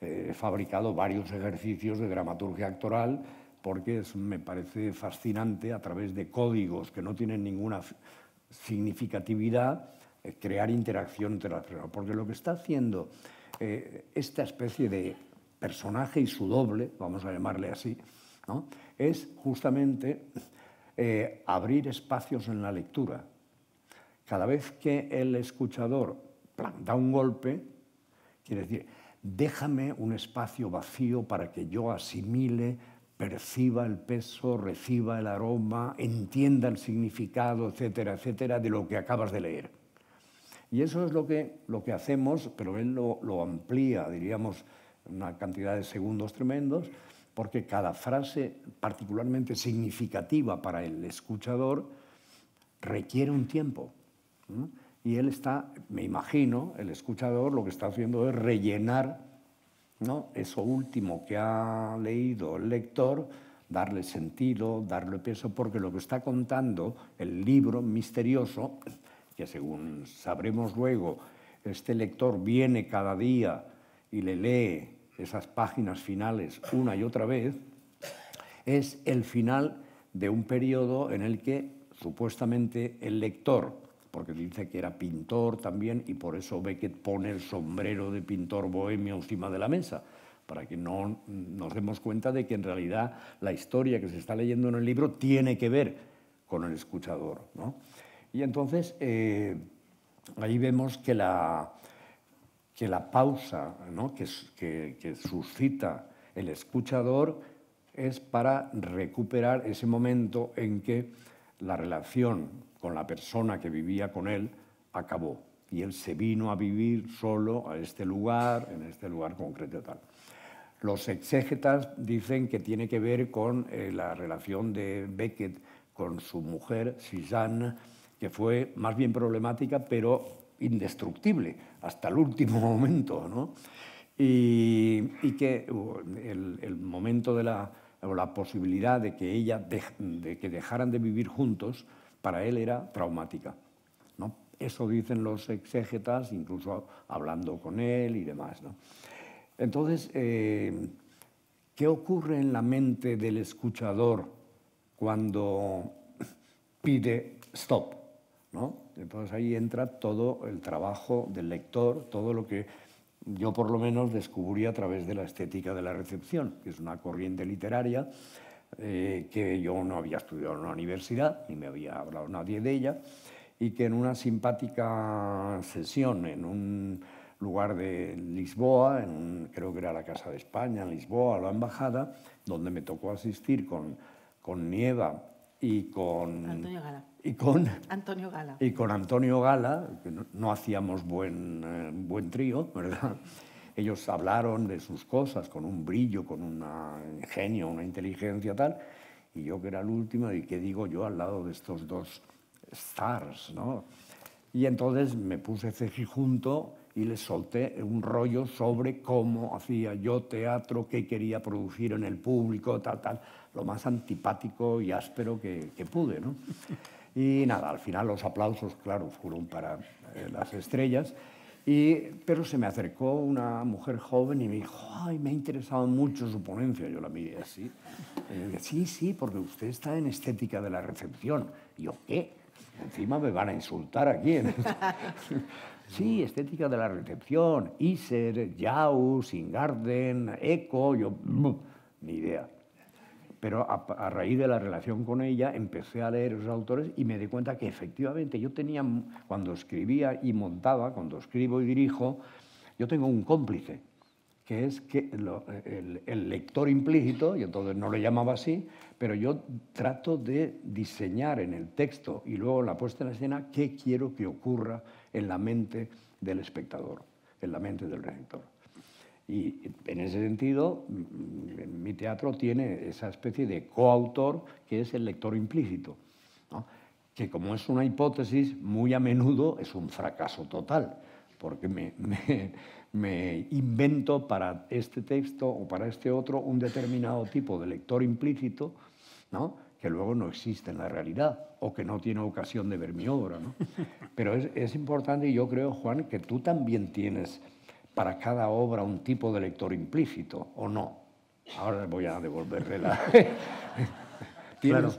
C: He fabricado varios ejercicios de dramaturgia actoral porque me parece fascinante a través de códigos que no tienen ninguna significatividad crear interacción entre las personas. Porque lo que está haciendo esta especie de personaje y su doble, vamos a llamarle así, ¿no? Es justamente abrir espacios en la lectura. Cada vez que el escuchador da un golpe, quiere decir, déjame un espacio vacío para que yo asimile, perciba el peso, reciba el aroma, entienda el significado, etcétera, etcétera, de lo que acabas de leer. Y eso es lo que hacemos, pero él lo amplía, diríamos, una cantidad de segundos tremendos, porque cada frase particularmente significativa para el escuchador requiere un tiempo. Y él está, me imagino, el escuchador lo que está haciendo es rellenar, ¿no?, eso último que ha leído el lector darle sentido, darle peso, porque lo que está contando el libro misterioso, que según sabremos luego, este lector viene cada día y le lee esas páginas finales una y otra vez, es el final de un periodo en el que supuestamente el lector, porque dice que era pintor también y por eso Beckett pone el sombrero de pintor bohemio encima de la mesa, para que no nos demos cuenta de que en realidad la historia que se está leyendo en el libro tiene que ver con el escuchador, ¿no? Y entonces ahí vemos que la pausa, ¿no?, que suscita el escuchador es para recuperar ese momento en que la relación con la persona que vivía con él acabó y él se vino a vivir solo a este lugar, en este lugar concreto y tal. Los exégetas dicen que tiene que ver con la relación de Beckett con su mujer, Suzanne, que fue más bien problemática, pero indestructible hasta el último momento, ¿no? Y que el momento de la posibilidad de que dejaran de vivir juntos, para él era traumática, ¿no? Eso dicen los exégetas, incluso hablando con él y demás, ¿no? Entonces, ¿qué ocurre en la mente del escuchador cuando pide stop, ¿no? Entonces ahí entra todo el trabajo del lector, todo lo que yo por lo menos descubrí a través de la estética de la recepción, que es una corriente literaria que yo no había estudiado en la universidad, ni me había hablado nadie de ella, y que en una simpática sesión en un lugar de Lisboa, creo que era la Casa de España, en Lisboa, la embajada, donde me tocó asistir con Nieva y con
B: Antonio Gala.
C: Y con Antonio Gala, que no hacíamos buen trío, ¿verdad? Ellos hablaron de sus cosas con un brillo, con un ingenio, una inteligencia tal, y yo que era el último, ¿y qué digo yo al lado de estos dos stars, ¿no? Y entonces me puse cejijunto y les solté un rollo sobre cómo hacía yo teatro, qué quería producir en el público, tal, lo más antipático y áspero que pude, ¿no? Y nada, al final los aplausos, claro, fueron para las estrellas, pero se me acercó una mujer joven y me dijo, ay, me ha interesado mucho su ponencia. Yo la miré así, y dije, sí, porque usted está en estética de la recepción. Y yo, ¿qué? Encima me van a insultar aquí. Sí, estética de la recepción, Iser, Jauss, Ingarden, Eco, yo, ni idea. Pero a raíz de la relación con ella empecé a leer esos autores y me di cuenta que efectivamente yo tenía, cuando escribía y montaba, cuando escribo y dirijo, yo tengo un cómplice, que es que el lector implícito, y entonces no lo llamaba así, pero yo trato de diseñar en el texto y luego en la puesta en escena qué quiero que ocurra en la mente del espectador, en la mente del receptor. Y en ese sentido, mi teatro tiene esa especie de coautor que es el lector implícito, ¿no? Que como es una hipótesis, muy a menudo es un fracaso total, porque me invento para este texto o para este otro un determinado tipo de lector implícito, ¿no?, que luego no existe en la realidad o que no tiene ocasión de ver mi obra, ¿no? Pero es importante, y yo creo, Juan, que tú también tienes para cada obra un tipo de lector implícito, ¿o no? Ahora voy a devolverle la...
A: Claro.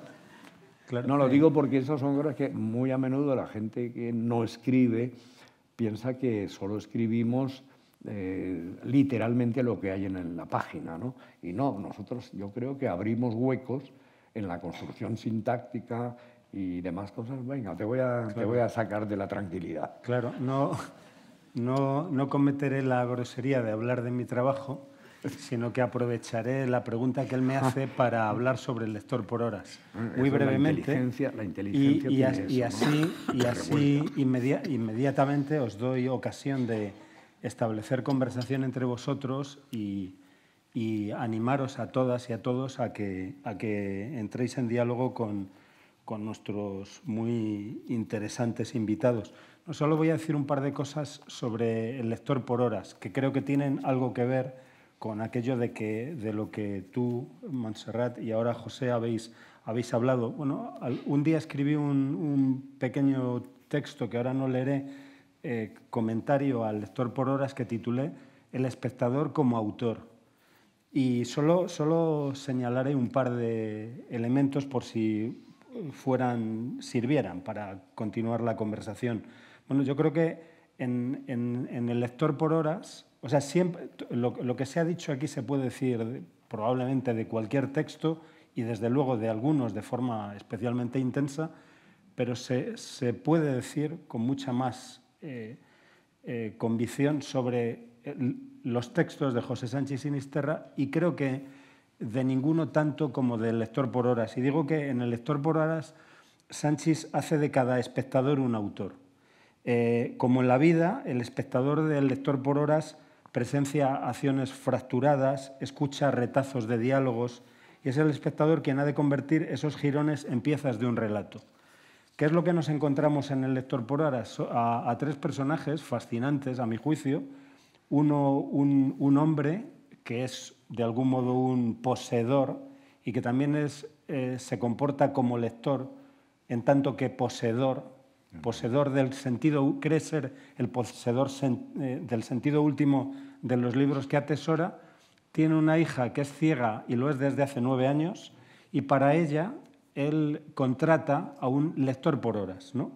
C: No, lo digo porque esas son cosas que muy a menudo la gente que no escribe piensa que solo escribimos literalmente lo que hay en la página, ¿no? Y no, nosotros yo creo que abrimos huecos en la construcción sintáctica y demás cosas. Venga, te voy a sacar de la tranquilidad.
A: Claro, no cometeré la grosería de hablar de mi trabajo, sino que aprovecharé la pregunta que él me hace para hablar sobre el lector por horas, muy brevemente.
C: La inteligencia
A: y así inmediatamente os doy ocasión de establecer conversación entre vosotros y animaros a todas y a todos a que entréis en diálogo con nuestros muy interesantes invitados. No solo voy a decir un par de cosas sobre el lector por horas, que creo que tienen algo que ver con aquello de lo que tú, Montserrat, y ahora José habéis hablado. Bueno, un día escribí un pequeño texto que ahora no leeré, comentario al lector por horas, que titulé El espectador como autor. Y solo señalaré un par de elementos por si sirvieran para continuar la conversación. Bueno, yo creo que en el lector por horas, o sea, siempre lo que se ha dicho aquí se puede decir probablemente de cualquier texto y desde luego de algunos de forma especialmente intensa, pero se puede decir con mucha más convicción sobre los textos de José Sánchez Sinisterra, y creo que de ninguno tanto como del lector por horas. Y digo que en el lector por horas Sánchez hace de cada espectador un autor. Como en la vida, el espectador del lector por horas presencia acciones fracturadas, escucha retazos de diálogos, y es el espectador quien ha de convertir esos jirones en piezas de un relato. ¿Qué es lo que nos encontramos en el lector por horas? A tres personajes fascinantes, a mi juicio. Uno, un hombre que es de algún modo un poseedor y que también se comporta como lector en tanto que poseedor del sentido, cree ser el poseedor del sentido último de los libros que atesora. Tiene una hija que es ciega y lo es desde hace 9 años, y para ella él contrata a un lector por horas, ¿no?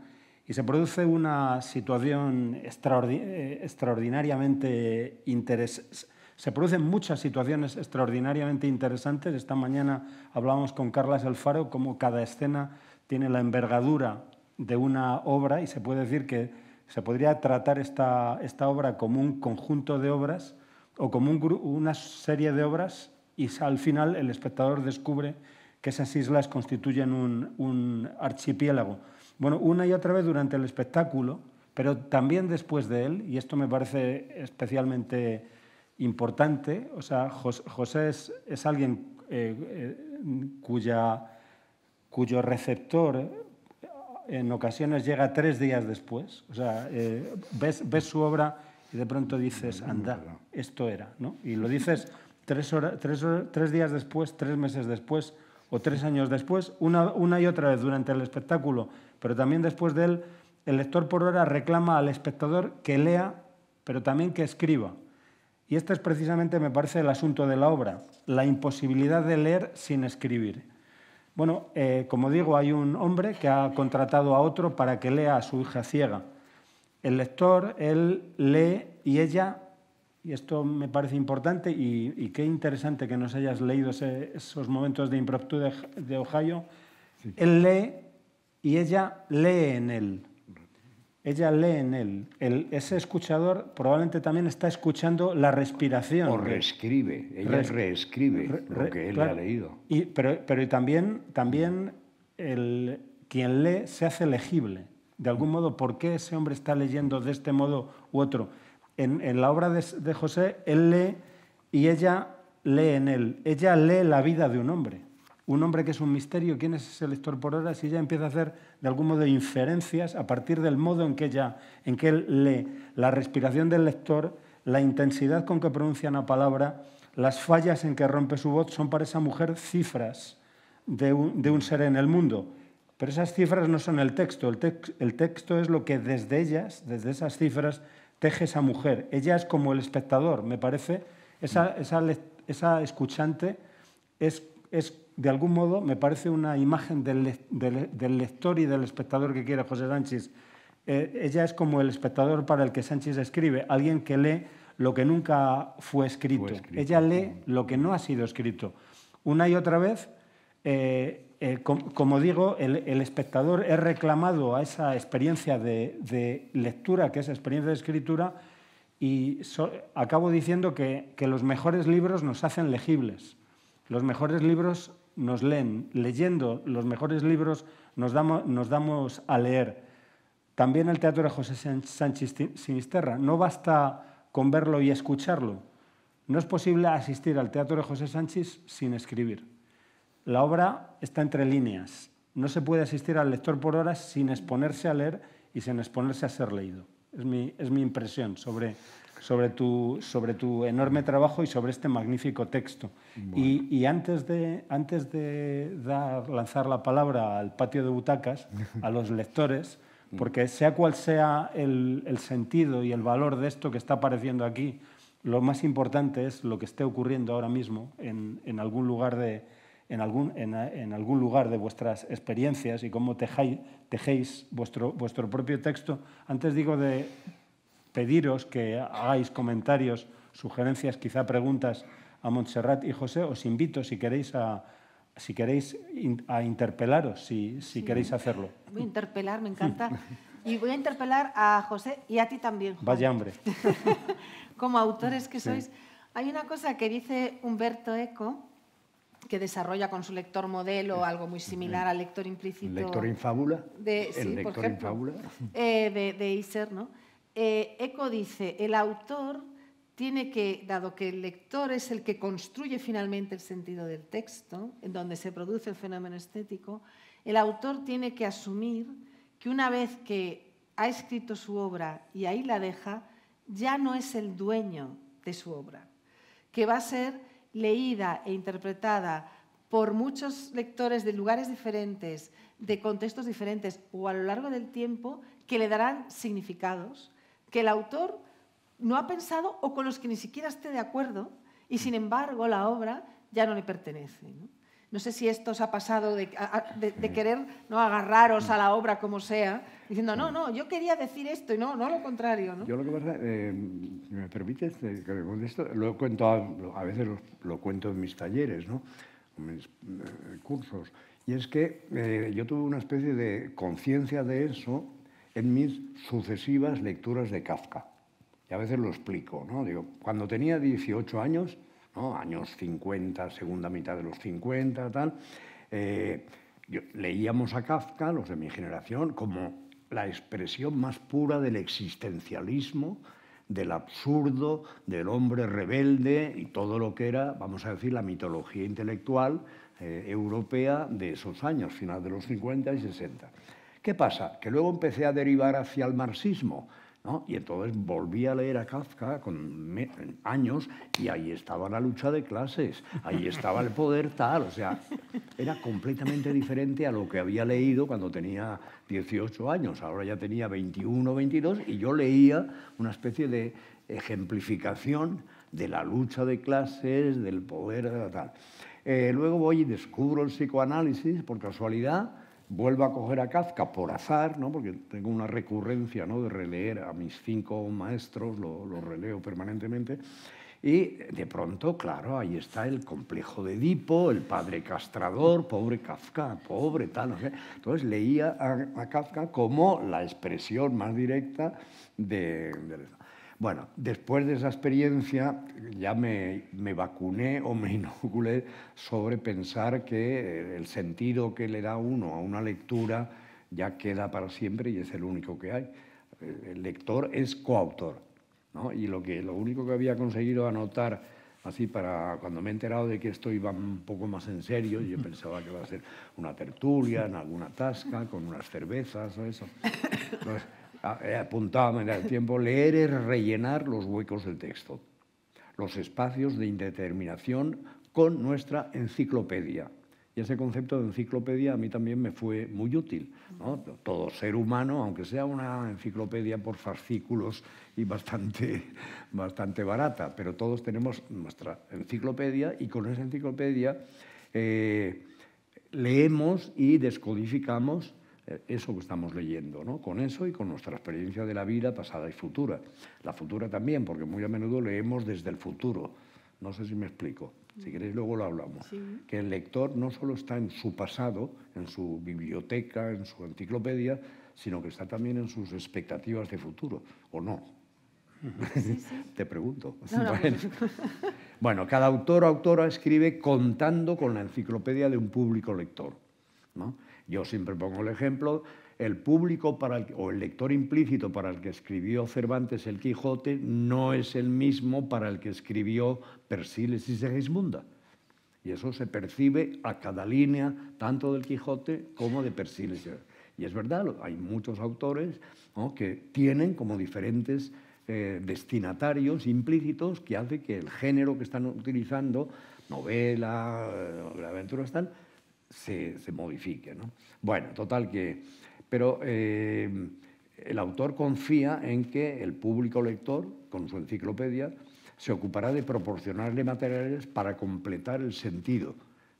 A: Y se produce una situación extraordinariamente interesante. Se producen muchas situaciones extraordinariamente interesantes. Esta mañana hablábamos con Carlas Alfaro cómo cada escena tiene la envergadura de una obra, y se puede decir que se podría tratar esta obra como un conjunto de obras o como una serie de obras, y al final el espectador descubre que esas islas constituyen un archipiélago. Bueno, una y otra vez durante el espectáculo, pero también después de él, y esto me parece especialmente importante. O sea, José es alguien cuyo receptor en ocasiones llega 3 días después. O sea, ves su obra y de pronto dices, anda, esto era, ¿no? Y lo dices 3 días después, 3 meses después o 3 años después, una y otra vez durante el espectáculo, pero también después de él. El lector por hora reclama al espectador que lea, pero también que escriba. Y este es precisamente, me parece, el asunto de la obra, la imposibilidad de leer sin escribir. Bueno, como digo, hay un hombre que ha contratado a otro para que lea a su hija ciega. El lector, él lee y ella, y esto me parece importante, y qué interesante que nos hayas leído esos momentos de impromptu de Ohio, sí. Él lee y ella lee en él. Ella lee en él. Ese escuchador probablemente también está escuchando la respiración.
C: O reescribe. Ella reescribe lo que él, claro, ha leído.
A: Pero también quien lee se hace legible. De algún modo, ¿por qué ese hombre está leyendo de este modo u otro? En la obra de José, él lee y ella lee en él. Ella lee la vida de un hombre que es un misterio. ¿Quién es ese lector por horas? Y ella empieza a hacer, de algún modo, inferencias a partir del modo en que él lee, la respiración del lector, la intensidad con que pronuncia una palabra, las fallas en que rompe su voz, son para esa mujer cifras de un ser en el mundo. Pero esas cifras no son el texto. El texto es lo que desde esas cifras, teje esa mujer. Ella es como el espectador, me parece. Esa escuchante es de algún modo, me parece una imagen del lector y del espectador que quiere José Sánchez. Ella es como el espectador para el que Sánchez escribe, alguien que lee lo que nunca fue escrito. Ella lee lo que no ha sido escrito. Una y otra vez, como digo, el espectador es reclamado a esa experiencia de lectura, que es experiencia de escritura, y acabo diciendo que los mejores libros nos hacen legibles. Los mejores libros nos leen. Leyendo los mejores libros nos damos a leer. También el teatro de José Sánchez Sinisterra. No basta con verlo y escucharlo. No es posible asistir al teatro de José Sánchez sin escribir. La obra está entre líneas. No se puede asistir al lector por horas sin exponerse a leer y sin exponerse a ser leído. Es mi impresión sobre sobre tu enorme trabajo y sobre este magnífico texto. Bueno. Y antes de lanzar la palabra al patio de butacas, a los lectores, porque sea cual sea el sentido y el valor de esto que está apareciendo aquí, lo más importante es lo que esté ocurriendo ahora mismo en algún lugar en algún lugar de vuestras experiencias y cómo tejéis vuestro propio texto. Antes digo de pediros que hagáis comentarios, sugerencias, quizá preguntas a Montserrat y José. Os invito, si queréis, a interpelaros, si queréis hacerlo.
B: Voy a interpelar, me encanta. Y voy a interpelar a José y a ti también, Juan.
A: Vaya hombre.
B: Como autores que sois. Hay una cosa que dice Umberto Eco, que desarrolla con su lector modelo algo muy similar al lector implícito.
C: ¿Lector in fábula?
B: Sí, por ejemplo, de Husserl, ¿no? Eco dice, el autor tiene que, dado que el lector es el que construye finalmente el sentido del texto, en donde se produce el fenómeno estético, el autor tiene que asumir que una vez que ha escrito su obra y ahí la deja, ya no es el dueño de su obra, que va a ser leída e interpretada por muchos lectores de lugares diferentes, de contextos diferentes o a lo largo del tiempo, que le darán significados que el autor no ha pensado o con los que ni siquiera esté de acuerdo y, sin embargo, la obra ya no le pertenece, ¿no? No sé si esto os ha pasado de querer, ¿no?, agarraros a la obra como sea, diciendo, no, yo quería decir esto y no lo contrario, ¿no?
C: Yo lo que pasa, ¿me permites que me contesto? Lo cuento a veces lo cuento en mis talleres, ¿no?, en mis cursos, y es que yo tuve una especie de conciencia de eso en mis sucesivas lecturas de Kafka. Y a veces lo explico, ¿no? Digo, cuando tenía 18 años, ¿no?, años 50, segunda mitad de los 50, tal, leíamos a Kafka, los de mi generación, como la expresión más pura del existencialismo, del absurdo, del hombre rebelde y todo lo que era, vamos a decir, la mitología intelectual europea de esos años, final de los 50 y 60. ¿Qué pasa? Que luego empecé a derivar hacia el marxismo, ¿no? Y entonces volví a leer a Kafka con años y ahí estaba la lucha de clases, ahí estaba el poder tal, o sea, era completamente diferente a lo que había leído cuando tenía 18 años, ahora ya tenía 21, 22 y yo leía una especie de ejemplificación de la lucha de clases, del poder, tal. Luego voy y descubro el psicoanálisis por casualidad. Vuelvo a coger a Kafka por azar, ¿no?, porque tengo una recurrencia, ¿no?, de releer a mis 5 maestros, lo releo permanentemente, y de pronto, claro, ahí está el complejo de Edipo, el padre castrador, pobre Kafka, pobre tal, no sé. Entonces leía a Kafka como la expresión más directa de Bueno, después de esa experiencia ya me vacuné o me inoculé sobre pensar que el sentido que le da uno a una lectura ya queda para siempre y es el único que hay. El lector es coautor, ¿no? Y lo único que había conseguido anotar así para cuando me he enterado de que esto iba un poco más en serio, yo pensaba que iba a ser una tertulia en alguna tasca con unas cervezas o eso. Entonces, apuntaba en el tiempo, leer es rellenar los huecos del texto, los espacios de indeterminación con nuestra enciclopedia. Y ese concepto de enciclopedia a mí también me fue muy útil, ¿no? Todo ser humano, aunque sea una enciclopedia por fascículos y bastante barata, pero todos tenemos nuestra enciclopedia y con esa enciclopedia leemos y descodificamos eso que estamos leyendo, ¿no? Con eso y con nuestra experiencia de la vida pasada y futura. La futura también, porque muy a menudo leemos desde el futuro. No sé si me explico. Si queréis luego lo hablamos. Sí. Que el lector no solo está en su pasado, en su biblioteca, en su enciclopedia, sino que está también en sus expectativas de futuro, ¿o no? Sí, sí. Te pregunto. No. Bueno, cada autor o autora escribe contando con la enciclopedia de un público lector, ¿no? Yo siempre pongo el ejemplo, el público o el lector implícito para el que escribió Cervantes el Quijote no es el mismo para el que escribió Persíles y Segismunda. Y eso se percibe a cada línea, tanto del Quijote como de Persíles. Y es verdad, hay muchos autores, ¿no?, que tienen como diferentes destinatarios implícitos que hace que el género que están utilizando, novela, aventuras, tal, se modifique, ¿no? Bueno, total que... Pero el autor confía en que el público lector, con su enciclopedia, se ocupará de proporcionarle materiales para completar el sentido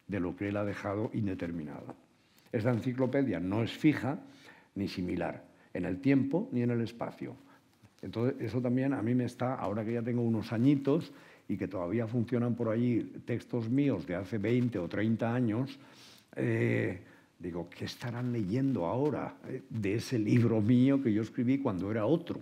C: de lo que él ha dejado indeterminado. Esta enciclopedia no es fija ni similar en el tiempo ni en el espacio. Entonces, eso también a mí me está, ahora que ya tengo unos añitos y que todavía funcionan por allí textos míos de hace 20 o 30 años, digo, ¿qué estarán leyendo ahora de ese libro mío que yo escribí cuando era otro?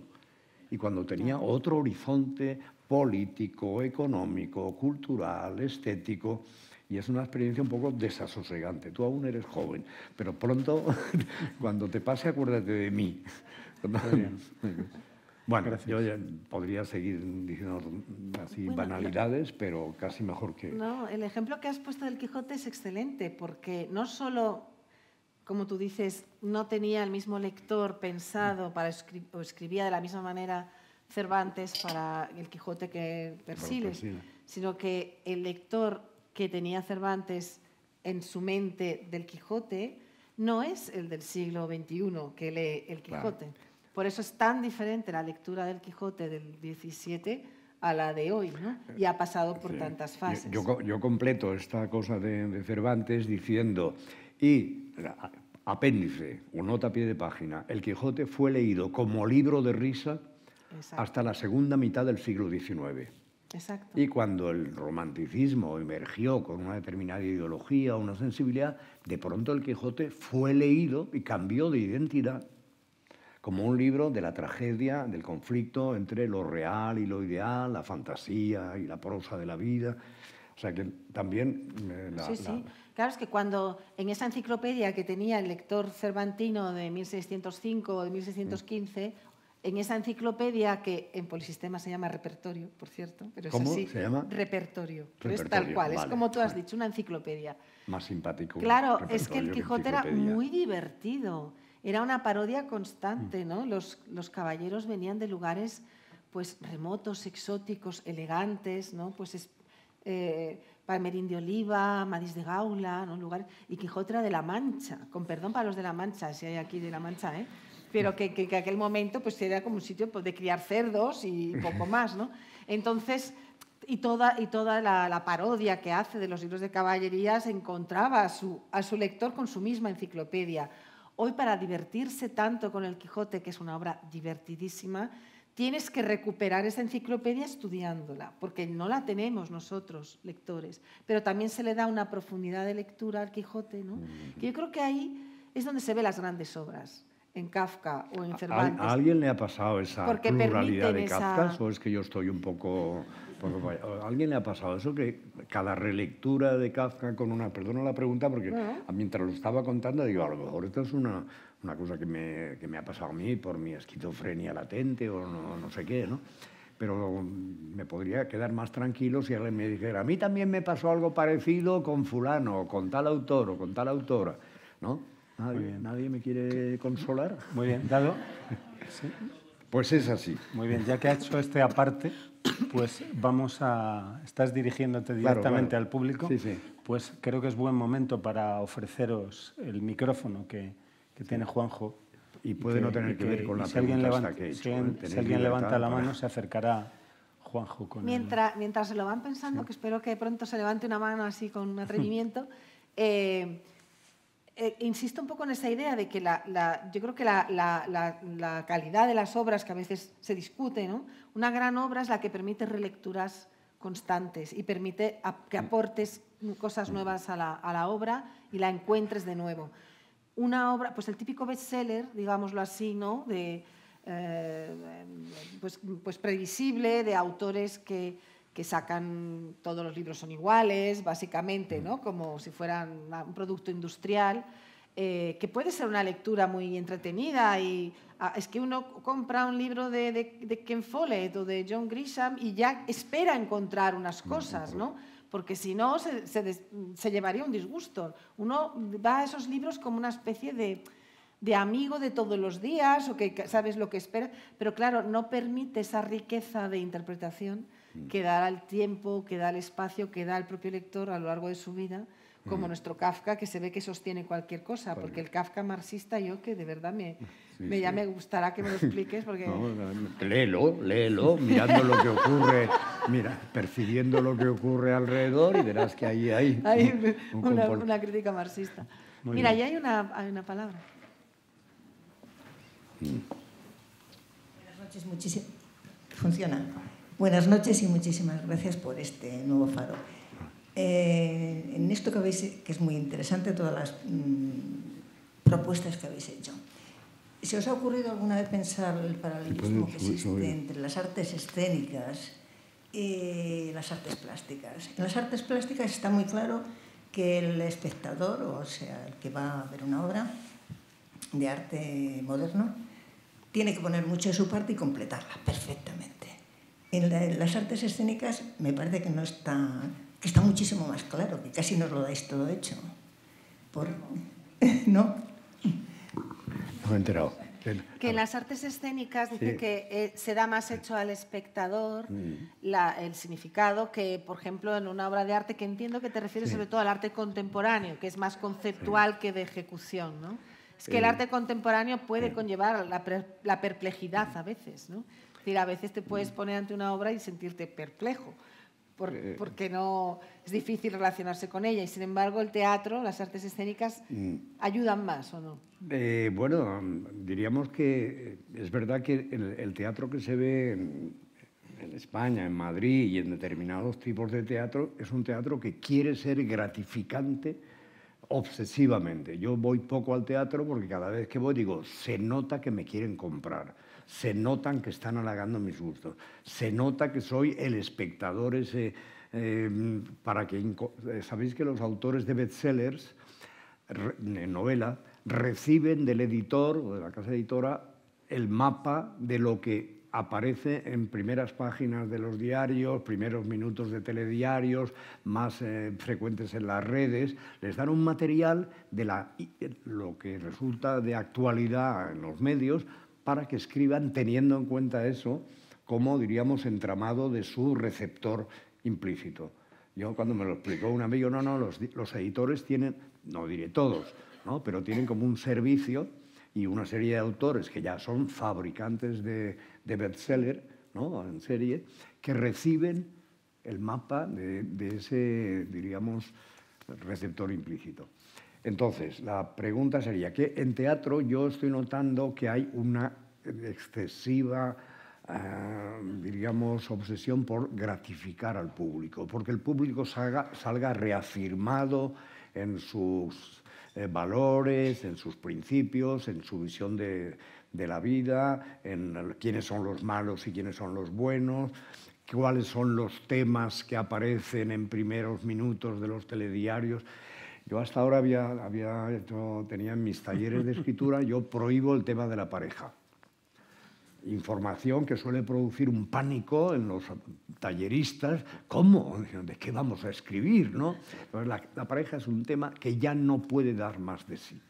C: Y cuando tenía otro horizonte político, económico, cultural, estético, y es una experiencia un poco desasosegante. Tú aún eres joven, pero pronto, cuando te pase, acuérdate de mí.
A: Muy bien.
C: Bueno,
A: Gracias.
C: yo ya podría seguir diciendo así banalidades, pero casi mejor que...
B: No, el ejemplo que has puesto del Quijote es excelente, porque no solo, como tú dices, no tenía el mismo lector pensado o escribía de la misma manera Cervantes para el Quijote que Persiles, sino que el lector que tenía Cervantes en su mente del Quijote no es el del siglo XXI que lee el Quijote. Claro. Por eso es tan diferente la lectura del Quijote del XVII a la de hoy, ¿no? Y ha pasado por tantas fases.
C: Yo completo esta cosa de Cervantes diciendo, y apéndice o nota a pie de página, el Quijote fue leído como libro de risa hasta la segunda mitad del siglo XIX.
B: Exacto.
C: Y cuando el romanticismo emergió con una determinada ideología, una sensibilidad, de pronto el Quijote fue leído y cambió de identidad como un libro de la tragedia, del conflicto entre lo real y lo ideal, la fantasía y la prosa de la vida. O sea que también...
B: Sí. Claro, es que cuando en esa enciclopedia que tenía el lector cervantino de 1605 o de 1615, en esa enciclopedia que en Polisistema se llama repertorio, por cierto, pero es así.
C: ¿Cómo se llama?
B: Repertorio. Pero es tal cual, vale. Es como tú has dicho, una enciclopedia.
C: Más simpático.
B: Claro, es que el Quijote era muy divertido. Era una parodia constante, ¿no? Los caballeros venían de lugares pues remotos, exóticos, elegantes, ¿no? Pues Palmerín de Oliva, Amadís de Gaula, ¿no? Lugares, y Quijote era de La Mancha, con perdón para los de La Mancha, si hay aquí de La Mancha, ¿eh? Pero que aquel momento pues era como un sitio pues, de criar cerdos y poco más, ¿no? Entonces, y toda la parodia que hace de los libros de caballería se encontraba a su lector con su misma enciclopedia. Hoy, para divertirse tanto con el Quijote, que es una obra divertidísima, tienes que recuperar esa enciclopedia estudiándola, porque no la tenemos nosotros, lectores, pero también se le da una profundidad de lectura al Quijote, ¿no? Que yo creo que ahí es donde se ven las grandes obras, en Kafka o en Cervantes.
C: ¿A alguien le ha pasado esa pluralidad de Kafkas o es que yo estoy un poco... ¿A alguien le ha pasado eso? Que cada relectura de Kafka con una... Perdona la pregunta porque mientras lo estaba contando digo, a lo mejor esto es una cosa que me ha pasado a mí por mi esquizofrenia latente o no sé qué, ¿no? Pero me podría quedar más tranquilo si alguien me dijera, a mí también me pasó algo parecido con fulano, o con tal autor o con tal autora, ¿no? ¿Nadie me quiere consolar?
A: Muy bien, Dado. Sí.
C: Pues es así.
A: Muy bien, ya que ha hecho este aparte, pues estás dirigiéndote directamente al público,
C: sí.
A: Pues creo que es buen momento para ofreceros el micrófono que tiene Juanjo.
C: Y puede no tener que ver con la pregunta que he hecho.
A: Si alguien levanta la mano, se acercará Juanjo con
B: Mientras se lo van pensando, que espero que pronto se levante una mano así con atrevimiento, insisto un poco en esa idea de que yo creo que la calidad de las obras, que a veces se discute, ¿no? Una gran obra es la que permite relecturas constantes y permite que aportes cosas nuevas a la obra y la encuentres de nuevo. Una obra, pues el típico bestseller, digámoslo así, ¿no? Pues previsible, de autores que sacan, todos los libros son iguales, básicamente, ¿no? Como si fueran un producto industrial, que puede ser una lectura muy entretenida. Y es que uno compra un libro de Ken Follett o de John Grisham y ya espera encontrar unas cosas, ¿no? Porque si no, se llevaría un disgusto. Uno va a esos libros como una especie de de amigo de todos los días o que sabes lo que espera, pero claro, no permite esa riqueza de interpretación que da el tiempo, que da el espacio, que da el propio lector a lo largo de su vida, como nuestro Kafka, que se ve que sostiene cualquier cosa, porque el Kafka marxista yo que de verdad ya me gustará que me lo expliques. Porque...
C: No, léelo, mirando lo que ocurre, percibiendo lo que ocurre alrededor y verás que ahí hay
B: una crítica marxista. Mira, ahí hay una palabra.
D: Buenas noches, funciona. Buenas noches y muchísimas gracias por este nuevo faro. En esto que es muy interesante, todas las propuestas que habéis hecho. ¿Se os ha ocurrido alguna vez pensar el paralelismo que existe entre las artes escénicas y las artes plásticas? En las artes plásticas está muy claro que el espectador, o sea, el que va a ver una obra de arte moderno, tiene que poner mucho de su parte y completarla perfectamente. En las artes escénicas me parece que no está, que está muchísimo más claro, que casi nos lo dais todo hecho. ¿No?
C: No me he enterado.
B: Que en las artes escénicas dice que se da más hecho al espectador el significado que, por ejemplo, en una obra de arte, que entiendo que te refieres sobre todo al arte contemporáneo, que es más conceptual que de ejecución, ¿no? Es que el arte contemporáneo puede conllevar la perplejidad a veces, ¿no? Es decir, a veces te puedes poner ante una obra y sentirte perplejo, porque no es difícil relacionarse con ella, y sin embargo el teatro, las artes escénicas, ayudan más, ¿o no?
C: Bueno, diríamos que es verdad que el teatro que se ve en España, en Madrid y en determinados tipos de teatro, es un teatro que quiere ser gratificante obsesivamente. Yo voy poco al teatro porque cada vez que voy digo, se nota que me quieren comprar, se notan que están halagando mis gustos, se nota que soy el espectador ese, sabéis que los autores de bestsellers, novela, reciben del editor o de la casa editora el mapa de lo que aparece en primeras páginas de los diarios, primeros minutos de telediarios, más frecuentes en las redes. Les dan un material de lo que resulta de actualidad en los medios para que escriban teniendo en cuenta eso como, diríamos, entramado de su receptor implícito. Yo cuando me lo explicó un amigo, los editores tienen, no diré todos, ¿no?, pero tienen como un servicio y una serie de autores que ya son fabricantes de bestseller, ¿no?, en serie, que reciben el mapa de ese, diríamos, receptor implícito. Entonces, la pregunta sería que en teatro yo estoy notando que hay una excesiva, diríamos, obsesión por gratificar al público, porque el público salga reafirmado en sus valores, en sus principios, en su visión de la vida, en quiénes son los malos y quiénes son los buenos, cuáles son los temas que aparecen en primeros minutos de los telediarios. Yo hasta ahora tenía en mis talleres de escritura, yo prohíbo el tema de la pareja. Información que suele producir un pánico en los talleristas. ¿Cómo? ¿De qué vamos a escribir, no? Entonces, la pareja es un tema que ya no puede dar más de sí.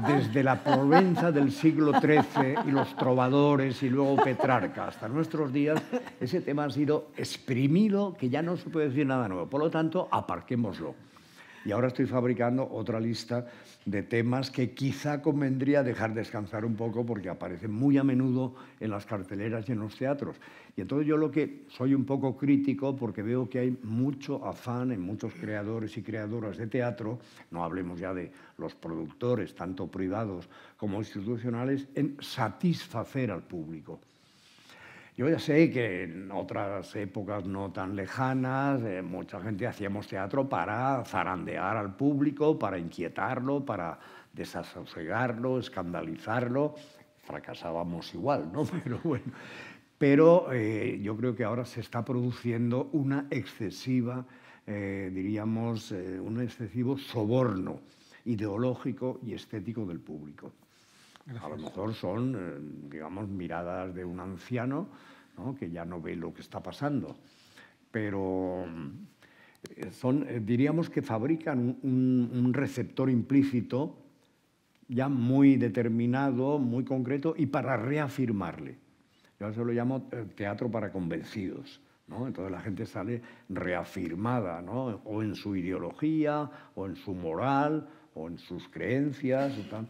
C: Desde la Provenza del siglo XIII y los trovadores y luego Petrarca hasta nuestros días, ese tema ha sido exprimido, que ya no se puede decir nada nuevo. Por lo tanto, aparquémoslo. Y ahora estoy fabricando otra lista de temas que quizá convendría dejar descansar un poco porque aparecen muy a menudo en las carteleras y en los teatros. Y entonces yo lo que soy un poco crítico porque veo que hay mucho afán en muchos creadores y creadoras de teatro, no hablemos ya de los productores, tanto privados como institucionales, en satisfacer al público. Yo ya sé que en otras épocas no tan lejanas, mucha gente hacíamos teatro para zarandear al público, para inquietarlo, para desasosegarlo, escandalizarlo. Fracasábamos igual, ¿no? Pero bueno. Pero yo creo que ahora se está produciendo una excesiva, diríamos, un excesivo soborno ideológico y estético del público. Gracias. A lo mejor son, digamos, miradas de un anciano, ¿no?, que ya no ve lo que está pasando, pero diríamos que fabrican un receptor implícito ya muy determinado, muy concreto y para reafirmarle. Yo eso lo llamo teatro para convencidos, ¿no? Entonces la gente sale reafirmada, ¿no? O en su ideología, o en su moral, o en sus creencias y tal.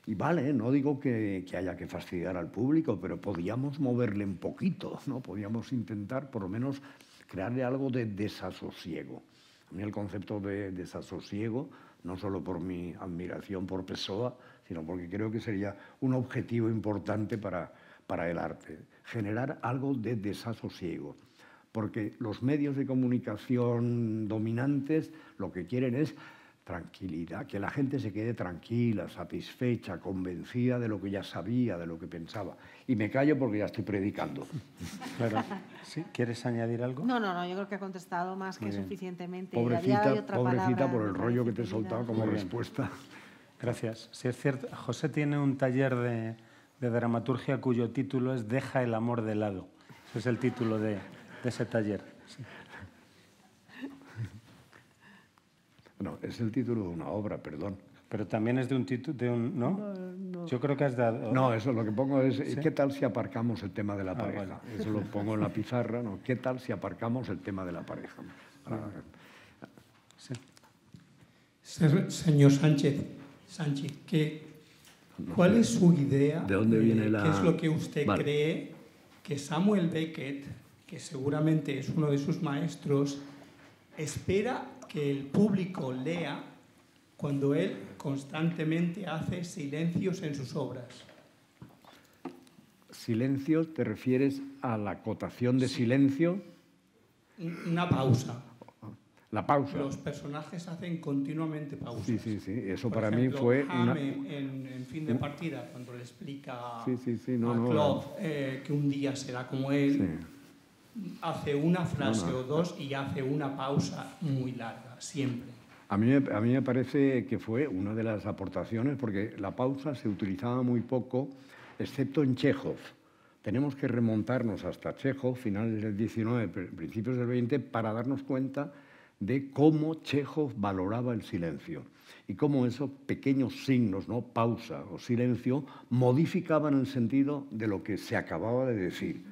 C: Y vale, no digo que haya que fastidiar al público, pero podíamos moverle un poquito, ¿no? Podíamos intentar por lo menos crearle algo de desasosiego. A mí el concepto de desasosiego, no solo por mi admiración por Pessoa, sino porque creo que sería un objetivo importante para el arte, generar algo de desasosiego. Porque los medios de comunicación dominantes lo que quieren es tranquilidad, que la gente se quede tranquila, satisfecha, convencida de lo que ya sabía, de lo que pensaba. Y me callo porque ya estoy predicando.
A: Claro. ¿Sí? ¿Quieres añadir algo?
B: No, yo creo que ha contestado más que suficientemente.
C: Pobrecita por el rollo que te he soltado como respuesta.
A: Gracias. Sí, es cierto. José tiene un taller de dramaturgia cuyo título es Deja el amor de lado. Ese es el título de ese taller. Sí.
C: No, es el título de una obra, perdón.
A: Pero también es de un título, ¿no?
C: No.
A: Yo creo que es de...
C: No, eso lo que pongo es,
A: ¿sí?
C: ¿Qué tal si aparcamos el tema de la pareja?
A: Bueno.
C: Eso lo pongo en la pizarra, ¿no? ¿Qué tal si aparcamos el tema de la pareja?
A: Sí.
E: Señor Sánchez, ¿cuál es su idea?
C: ¿De dónde viene la...?
E: ¿Qué es lo que usted cree que Samuel Beckett, que seguramente es uno de sus maestros, espera que el público lea cuando él constantemente hace silencios en sus obras?
C: ¿Silencio te refieres a la acotación de silencio?
E: Una pausa.
C: La pausa.
E: Los personajes hacen continuamente pausas.
C: Sí. Eso
E: Por
C: para
E: ejemplo,
C: mí fue
E: en Fin de Partida, cuando le explica a
C: no,
E: Claude que un día será como él, hace una frase o dos y hace una pausa muy larga, siempre.
C: A mí me parece que fue una de las aportaciones, porque la pausa se utilizaba muy poco, excepto en Chekhov. Tenemos que remontarnos hasta Chekhov, finales del 19, principios del 20, para darnos cuenta de cómo Chekhov valoraba el silencio y cómo esos pequeños signos, ¿no? Pausa o silencio, modificaban el sentido de lo que se acababa de decir.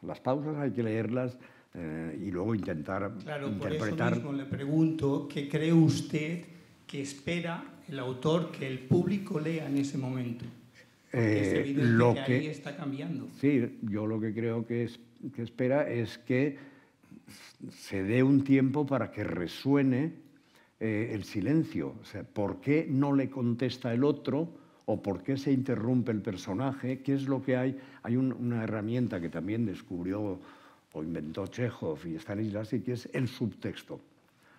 C: Las pausas hay que leerlas y luego intentar interpretar.
E: Por eso mismo le pregunto, ¿qué cree usted que espera el autor que el público lea en ese momento? Porque es evidente que ahí está cambiando.
C: Sí, yo lo que creo que espera es que se dé un tiempo para que resuene el silencio. O sea, ¿por qué no le contesta el otro? ¿O por qué se interrumpe el personaje? ¿Qué es lo que hay? Hay una herramienta que también descubrió o inventó Chekhov y Stanislavski, que es el subtexto.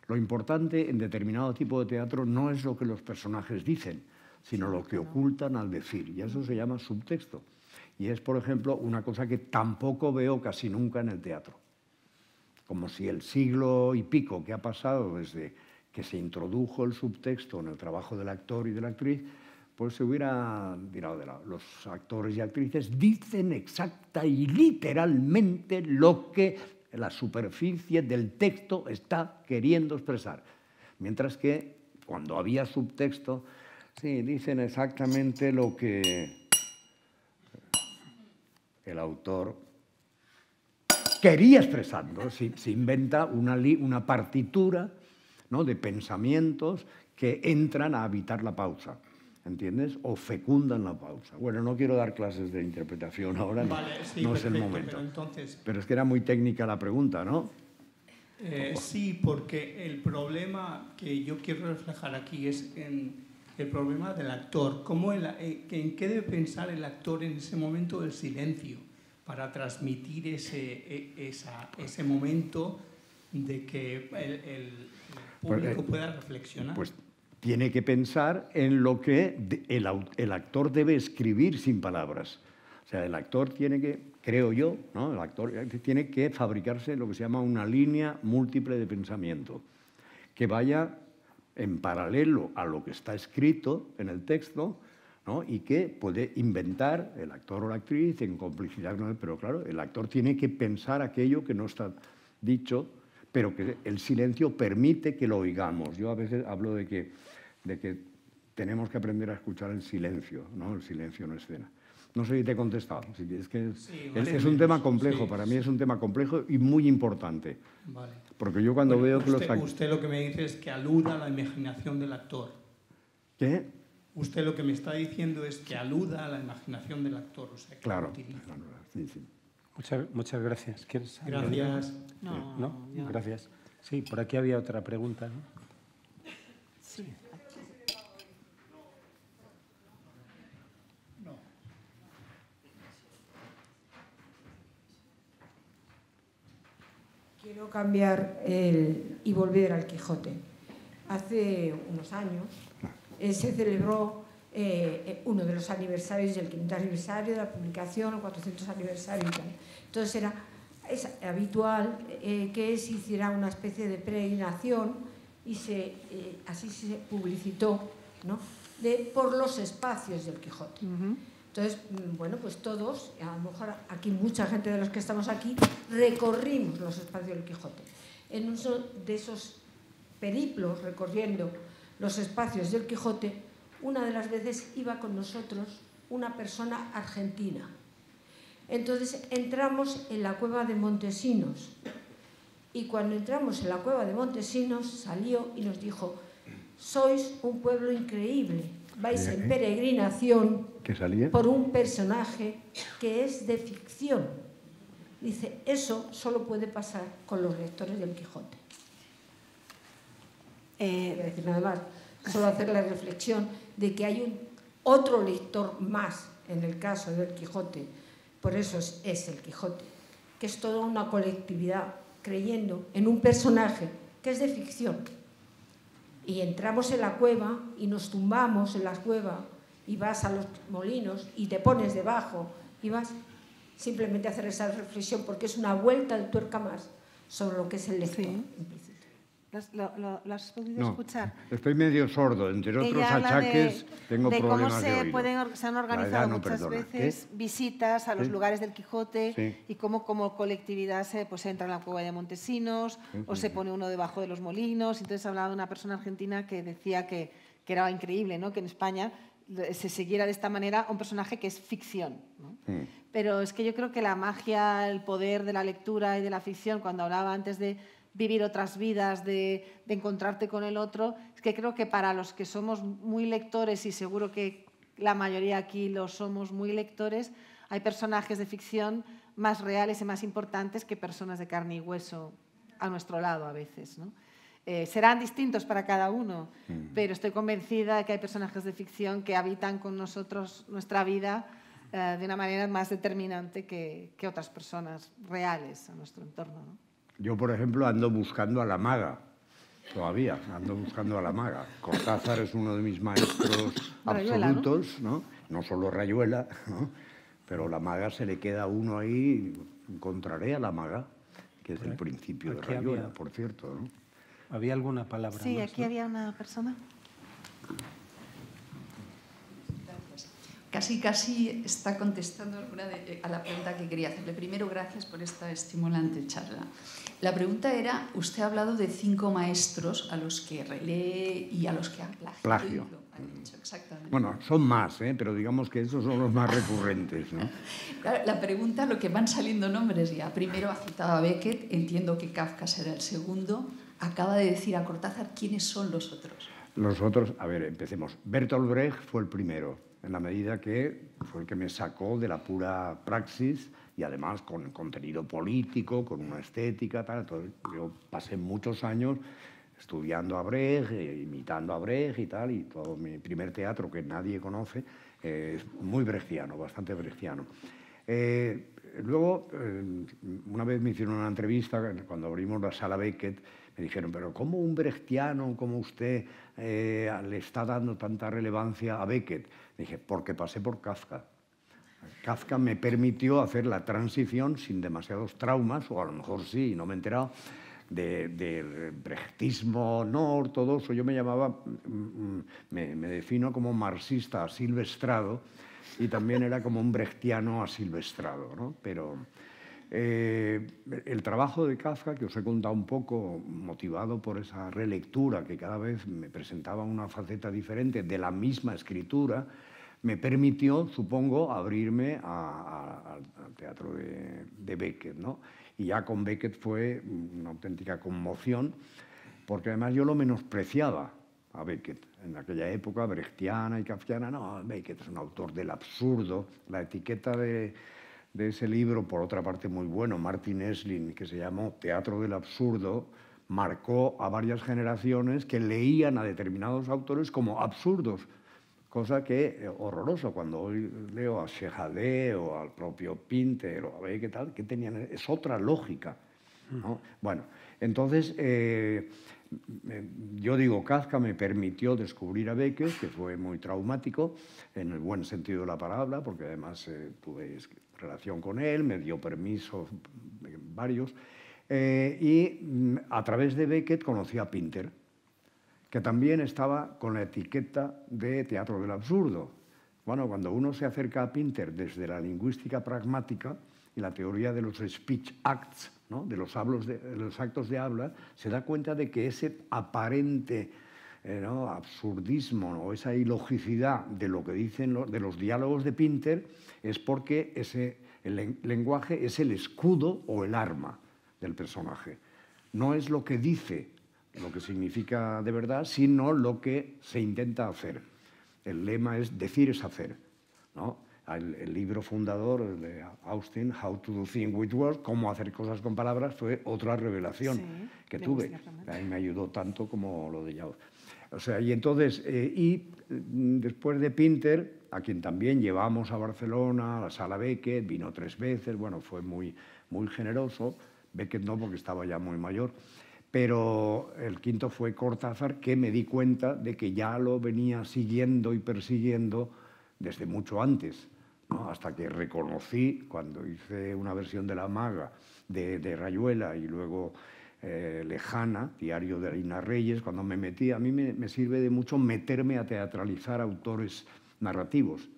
C: Lo importante en determinado tipo de teatro no es lo que los personajes dicen, sino lo que ocultan al decir. Y eso se llama subtexto. Y es, por ejemplo, una cosa que tampoco veo casi nunca en el teatro. Como si el siglo y pico que ha pasado desde que se introdujo el subtexto en el trabajo del actor y de la actriz, pues se hubiera tirado de lado. Los actores y actrices dicen exacta y literalmente lo que la superficie del texto está queriendo expresar. Mientras que cuando había subtexto, sí, dicen exactamente lo que el autor quería expresar, ¿no? Se inventa una partitura, ¿no? De pensamientos que entran a habitar la pausa. ¿Entiendes? O fecundan la pausa. Bueno, no quiero dar clases de interpretación ahora,
E: vale, sí,
C: no
E: perfecto,
C: es el momento.
E: Pero
C: es que era muy técnica la pregunta, ¿no?
E: Sí, porque el problema que yo quiero reflejar aquí es el problema del actor. ¿En qué debe pensar el actor en ese momento del silencio para transmitir ese momento de que el público pueda reflexionar?
C: Pues tiene que pensar en lo que el actor debe escribir sin palabras. O sea, el actor tiene que, creo yo, ¿no? El actor tiene que fabricarse lo que se llama una línea múltiple de pensamiento, que vaya en paralelo a lo que está escrito en el texto, ¿no? Y que puede inventar el actor o la actriz en complicidad con él. Pero claro, el actor tiene que pensar aquello que no está dicho, pero que el silencio permite que lo oigamos. Yo a veces hablo de que tenemos que aprender a escuchar el silencio, ¿no? El silencio en escena. No sé si te he contestado. Es que es un tema complejo, para mí es un tema complejo y muy importante.
E: Vale.
C: Porque yo cuando veo que
E: Usted lo que me dice es que aluda a la imaginación del actor.
C: ¿Qué?
E: Usted lo que me está diciendo es que aluda a la imaginación del actor. O sea, que
C: claro.
E: lo utiliza.
C: Sí, sí.
A: Muchas gracias. ¿Quieres
E: Gracias.
A: No, gracias. Sí, por aquí había otra pregunta, ¿no?
B: Sí.
F: Quiero cambiar y volver al Quijote. Hace unos años se celebró uno de los aniversarios, el 500 aniversario de la publicación, el 400 aniversario y tal. Entonces es habitual que se hiciera una especie de peregrinación y así se publicitó, ¿no? por los espacios del Quijote. Entonces, bueno, pues todos, a lo mejor aquí mucha gente de los que estamos aquí, recorrimos los espacios del Quijote. En uno de esos periplos recorriendo los espacios del Quijote, una de las veces iba con nosotros una persona argentina. Entonces entramos en la cueva de Montesinos y cuando entramos en la cueva de Montesinos salió y nos dijo: sois un pueblo increíble, vais en peregrinación por un personaje que es de ficción. Dice, eso solo puede pasar con los lectores del Quijote. No voy a decir nada más, solo hacer la reflexión de que hay otro lector más en el caso del Quijote, por eso es el Quijote, que es toda una colectividad creyendo en un personaje que es de ficción. Y entramos en la cueva y nos tumbamos en la cueva y vas a los molinos y te pones debajo y vas simplemente a hacer esa reflexión porque es una vuelta de tuerca más sobre lo que es el lector.
B: Sí. ¿Lo has podido escuchar?
C: Estoy medio sordo, entre otros achaques tengo problemas de oído.
B: Cómo se han organizado muchas veces visitas a los lugares del Quijote y cómo como colectividad se entra en la cueva de Montesinos o se pone uno debajo de los molinos. Entonces hablaba de una persona argentina que decía que era increíble, ¿no? Que en España se siguiera de esta manera un personaje que es ficción, ¿no? Pero es que yo creo que la magia, el poder de la lectura y de la ficción, cuando hablaba antes de vivir otras vidas, de encontrarte con el otro, es que creo que para los que somos muy lectores, y seguro que la mayoría aquí lo somos muy lectores, hay personajes de ficción más reales y más importantes que personas de carne y hueso a nuestro lado a veces, ¿no? Serán distintos para cada uno, pero estoy convencida de que hay personajes de ficción que habitan con nosotros nuestra vida de una manera más determinante que otras personas reales a nuestro entorno, ¿no?
C: Yo, por ejemplo, ando buscando a la maga, todavía, ando buscando a la maga. Cortázar es uno de mis maestros absolutos, ¿no? No solo Rayuela, ¿no? Pero la maga se le queda a uno ahí, encontraré a la maga, que es el principio de Rayuela, por cierto, ¿no?
A: ¿Había alguna palabra más?
B: Sí, aquí había una persona.
G: Casi está contestando a la pregunta que quería hacerle. Primero, gracias por esta estimulante charla. La pregunta era, usted ha hablado de 5 maestros a los que relee y a los que ha plagiado.
C: Plagio.
G: Ha dicho, exactamente.
C: Bueno, son más, pero digamos que esos son los más recurrentes, ¿no?
G: Claro, la pregunta, lo que van saliendo nombres ya. Primero ha citado a Beckett, entiendo que Kafka será el segundo. Acaba de decir a Cortázar, ¿quiénes son los otros?
C: Los otros, a ver, empecemos. Bertolt Brecht fue el primero, en la medida que fue el que me sacó de la pura praxis y además con contenido político, con una estética, tal. Entonces, yo pasé muchos años estudiando a Brecht, imitando a Brecht y tal, y todo mi primer teatro, que nadie conoce, es muy brechtiano, bastante brechtiano. Luego, una vez me hicieron una entrevista, cuando abrimos la sala Beckett, me dijeron, pero ¿cómo un brechtiano como usted le está dando tanta relevancia a Beckett? Dije, porque pasé por Kafka. Kafka me permitió hacer la transición sin demasiados traumas, o a lo mejor sí, no me he enterado, del brechtismo no ortodoxo. Yo me llamaba, me defino como marxista asilvestrado, y también era como un brechtiano asilvestrado, ¿no? Pero El trabajo de Kafka, que os he contado un poco, motivado por esa relectura que cada vez me presentaba una faceta diferente de la misma escritura, me permitió, supongo, abrirme al teatro de Beckett, ¿no? Y ya con Beckett fue una auténtica conmoción, porque además yo lo menospreciaba a Beckett. En aquella época brechtiana y kafkiana, no, Beckett es un autor del absurdo. La etiqueta de ese libro, por otra parte muy bueno, Martin Esslin, que se llamó Teatro del Absurdo, marcó a varias generaciones que leían a determinados autores como absurdos, cosa que horroroso. Cuando hoy leo a Shehadeh o al propio Pinter o a ver qué tal, que tenían, es otra lógica, ¿no? Bueno, entonces yo digo, Kafka me permitió descubrir a Beckett, que fue muy traumático en el buen sentido de la palabra, porque además tuve relación con él, me dio permisos varios, y a través de Beckett conocí a Pinter, que también estaba con la etiqueta de teatro del absurdo. Bueno, cuando uno se acerca a Pinter desde la lingüística pragmática y la teoría de los speech acts, ¿no? de los actos de habla, se da cuenta de que ese aparente ¿no? absurdismo o esa ilogicidad de lo que dicen de los diálogos de Pinter es porque el lenguaje es el escudo o el arma del personaje. No es lo que dice, lo que significa de verdad, sino lo que se intenta hacer. El lema es decir es hacer, ¿no? El libro fundador de Austin, How to do things with words, cómo hacer cosas con palabras, fue otra revelación que tuve. A mí me ayudó tanto como lo de Jauss. O sea, y entonces, después de Pinter, a quien también llevamos a Barcelona, a la Sala Beckett, vino 3 veces, bueno, fue muy, muy generoso. Beckett no, porque estaba ya muy mayor. Pero el quinto fue Cortázar, que me di cuenta de que ya lo venía siguiendo y persiguiendo desde mucho antes, ¿no? Hasta que reconocí, cuando hice una versión de La Maga de Rayuela y luego Lejana, Diario de Reina Reyes, cuando me metí, a mí me sirve de mucho meterme a teatralizar autores narrativos,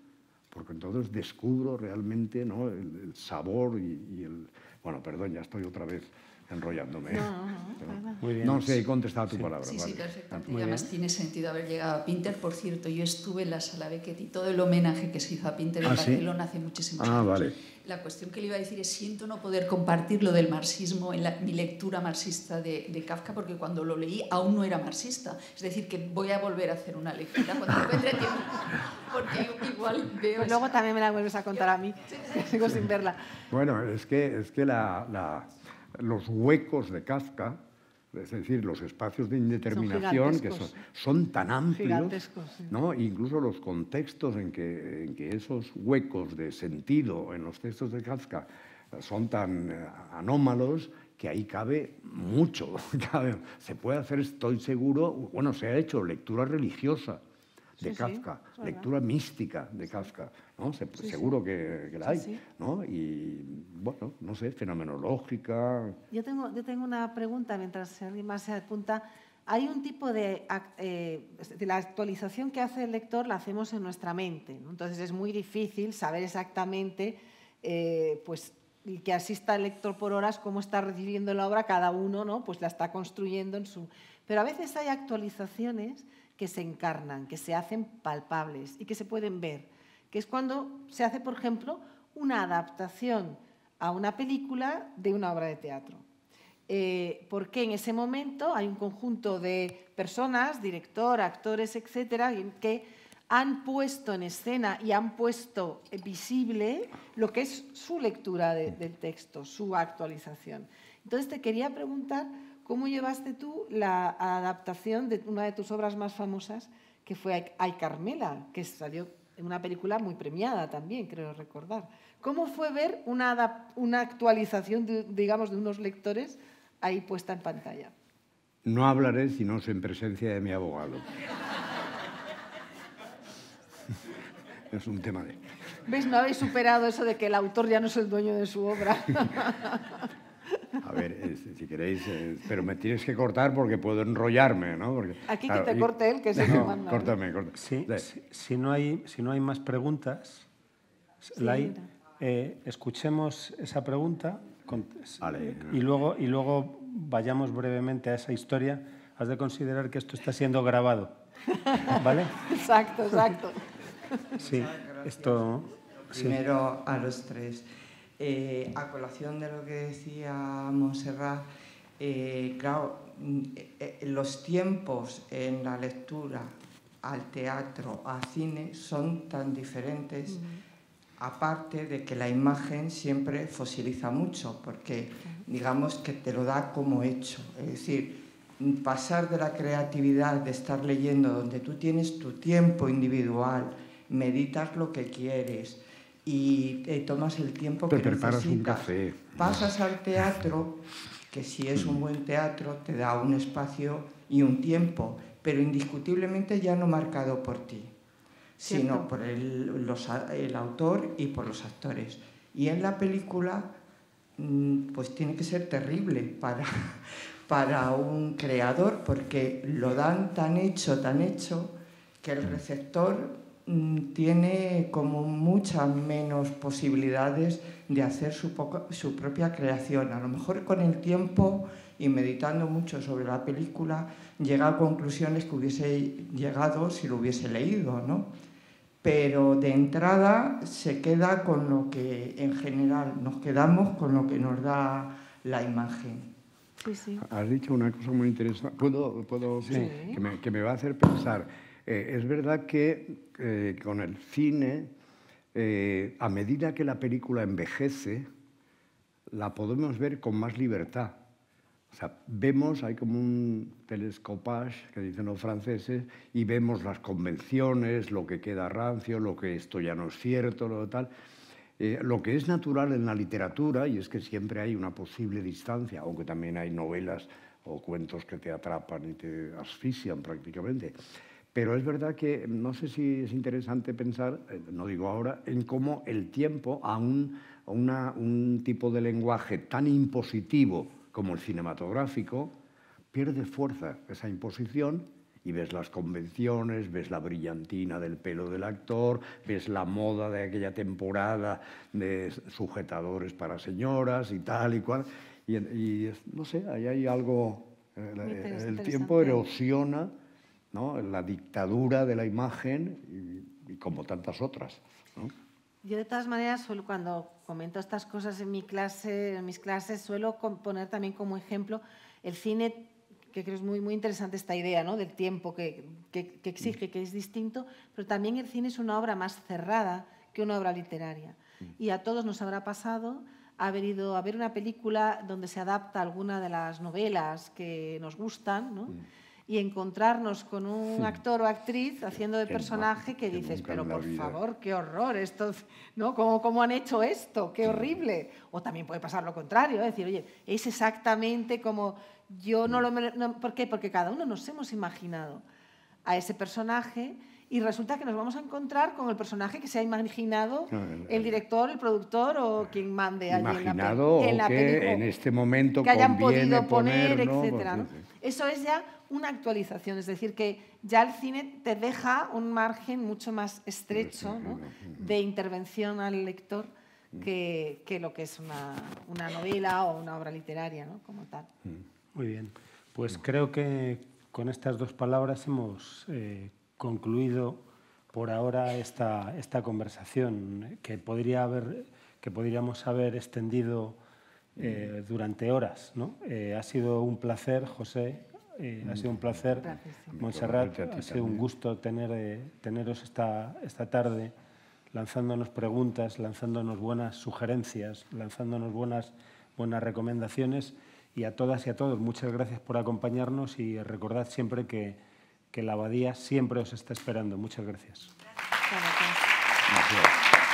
C: porque entonces descubro realmente, ¿no? el sabor y el... Bueno, perdón, ya estoy otra vez enrollándome.
A: Muy bien.
C: No sé, he contestado tu palabra.
G: Sí,
C: vale.
G: sí, perfectamente. Y además tiene sentido haber llegado a Pinter. Por cierto, yo estuve en la Sala Beckett y todo el homenaje que se hizo a Pinter en Barcelona hace muchísimos años.
C: Vale.
G: La cuestión que le iba a decir es, siento no poder compartir lo del marxismo en mi lectura marxista de Kafka, porque cuando lo leí aún no era marxista. Es decir, que voy a volver a hacer una lectura cuando encuentre tiempo, porque igual veo...
B: Pues luego también me la vuelves a contar a mí, que sigo sin verla.
C: Bueno, es que los huecos de Kafka, es decir, los espacios de indeterminación que son tan amplios, ¿no? Incluso los contextos en que esos huecos de sentido en los textos de Kafka son tan anómalos que ahí cabe mucho. Se puede hacer, estoy seguro, bueno, se ha hecho lectura religiosa de Kafka, lectura mística de Kafka, ¿no? Seguro que la hay, ¿no? Y, bueno, no sé, fenomenológica...
B: Yo tengo una pregunta, mientras alguien más se apunta. Hay un tipo de la actualización que hace el lector la hacemos en nuestra mente, ¿no? Entonces es muy difícil saber exactamente, pues, el que asista al lector por horas, cómo está recibiendo la obra, cada uno, ¿no? Pues la está construyendo en su... Pero a veces hay actualizaciones que se encarnan, que se hacen palpables y que se pueden ver, que es cuando se hace, por ejemplo, una adaptación a una película de una obra de teatro. Porque en ese momento hay un conjunto de personas, director, actores, etcétera, que han puesto en escena y han puesto visible lo que es su lectura del texto, su actualización. Entonces te quería preguntar, ¿cómo llevaste tú la adaptación de una de tus obras más famosas, que fue Ay, Carmela, que salió en una película muy premiada también, creo recordar? ¿Cómo fue ver una actualización, digamos, de unos lectores ahí puesta en pantalla?
C: No hablaré si no es en presencia de mi abogado. Es un tema de...
B: ¿Ves? No habéis superado eso de que el autor ya no es el dueño de su obra.
C: A ver, si queréis, pero me tienes que cortar porque puedo enrollarme, ¿no? Porque,
B: aquí claro, que te corte él, que es el que manda.
C: Córtame.
A: Sí, si no hay más preguntas, Lai, escuchemos esa pregunta Y luego vayamos brevemente a esa historia. Has de considerar que esto está siendo grabado, ¿vale?
B: Exacto.
A: Sí, esto...
H: Primero a los tres. A colación de lo que decía Montserrat, claro, los tiempos en la lectura al teatro, al cine, son tan diferentes, aparte de que la imagen siempre fosiliza mucho, porque digamos que te lo da como hecho. Es decir, pasar de la creatividad de estar leyendo, donde tú tienes tu tiempo individual, meditas lo que quieres y te tomas el tiempo que necesitas.
C: Preparas un café.
H: Pasas al teatro, que si es un buen teatro te da un espacio y un tiempo, pero indiscutiblemente ya no marcado por ti, sino por el autor y por los actores. Y en la película, pues tiene que ser terrible para un creador, porque lo dan tan hecho, que el receptor tiene como muchas menos posibilidades de hacer su propia creación. A lo mejor con el tiempo y meditando mucho sobre la película llega a conclusiones que hubiese llegado si lo hubiese leído, ¿no? Pero de entrada se queda con lo que en general nos quedamos, con lo que nos da la imagen.
B: Sí.
C: Has dicho una cosa muy interesante. ¿Puedo
B: sí.
C: que me va a hacer pensar? Es verdad que con el cine, a medida que la película envejece, la podemos ver con más libertad. O sea, vemos, hay como un telescopage, que dicen los franceses, y vemos las convenciones, lo que queda rancio, lo que esto ya no es cierto, lo tal. Lo que es natural en la literatura, y es que siempre hay una posible distancia, aunque también hay novelas o cuentos que te atrapan y te asfixian prácticamente. Pero es verdad que no sé si es interesante pensar, no digo ahora, en cómo el tiempo a un tipo de lenguaje tan impositivo como el cinematográfico pierde fuerza esa imposición y ves las convenciones, ves la brillantina del pelo del actor, ves la moda de aquella temporada de sujetadores para señoras y tal y cual. Y no sé, ahí hay algo, el tiempo erosiona, ¿no?, la dictadura de la imagen y como tantas otras, ¿no?
B: Yo, de todas maneras, cuando comento estas cosas en mis clases, suelo poner también como ejemplo el cine, que creo es muy interesante esta idea, ¿no?, del tiempo que exige, que es distinto, pero también el cine es una obra más cerrada que una obra literaria. Y a todos nos habrá pasado haber ido a ver una película donde se adapta alguna de las novelas que nos gustan, ¿no?, y encontrarnos con un actor o actriz haciendo de personaje que dices, pero por favor, qué horror, esto, ¿no? ¿Cómo han hecho esto? ¡Qué horrible! O también puede pasar lo contrario, es decir, oye, es exactamente como yo ¿por qué? Porque cada uno nos hemos imaginado a ese personaje y resulta que nos vamos a encontrar con el personaje que se ha imaginado el director, el productor o quien mande allí
C: imaginado
B: en la película.
C: Que en este momento
B: que hayan
C: conviene
B: podido poner,
C: ¿no?
B: etcétera, ¿no? Eso es ya una actualización, es decir, que ya el cine te deja un margen mucho más estrecho, ¿no?, de intervención al lector que lo que es una novela o una obra literaria, ¿no?, como tal.
A: Muy bien, pues creo que con estas dos palabras hemos concluido por ahora esta conversación que podríamos haber extendido durante horas, ¿no? Ha sido un placer, José, ha sido un placer, Montserrat, ha sido un gusto teneros esta tarde lanzándonos preguntas, lanzándonos buenas sugerencias, lanzándonos buenas recomendaciones, y a todas y a todos muchas gracias por acompañarnos y recordad siempre que la Abadía siempre os está esperando. Muchas gracias.
B: Gracias.
C: Gracias.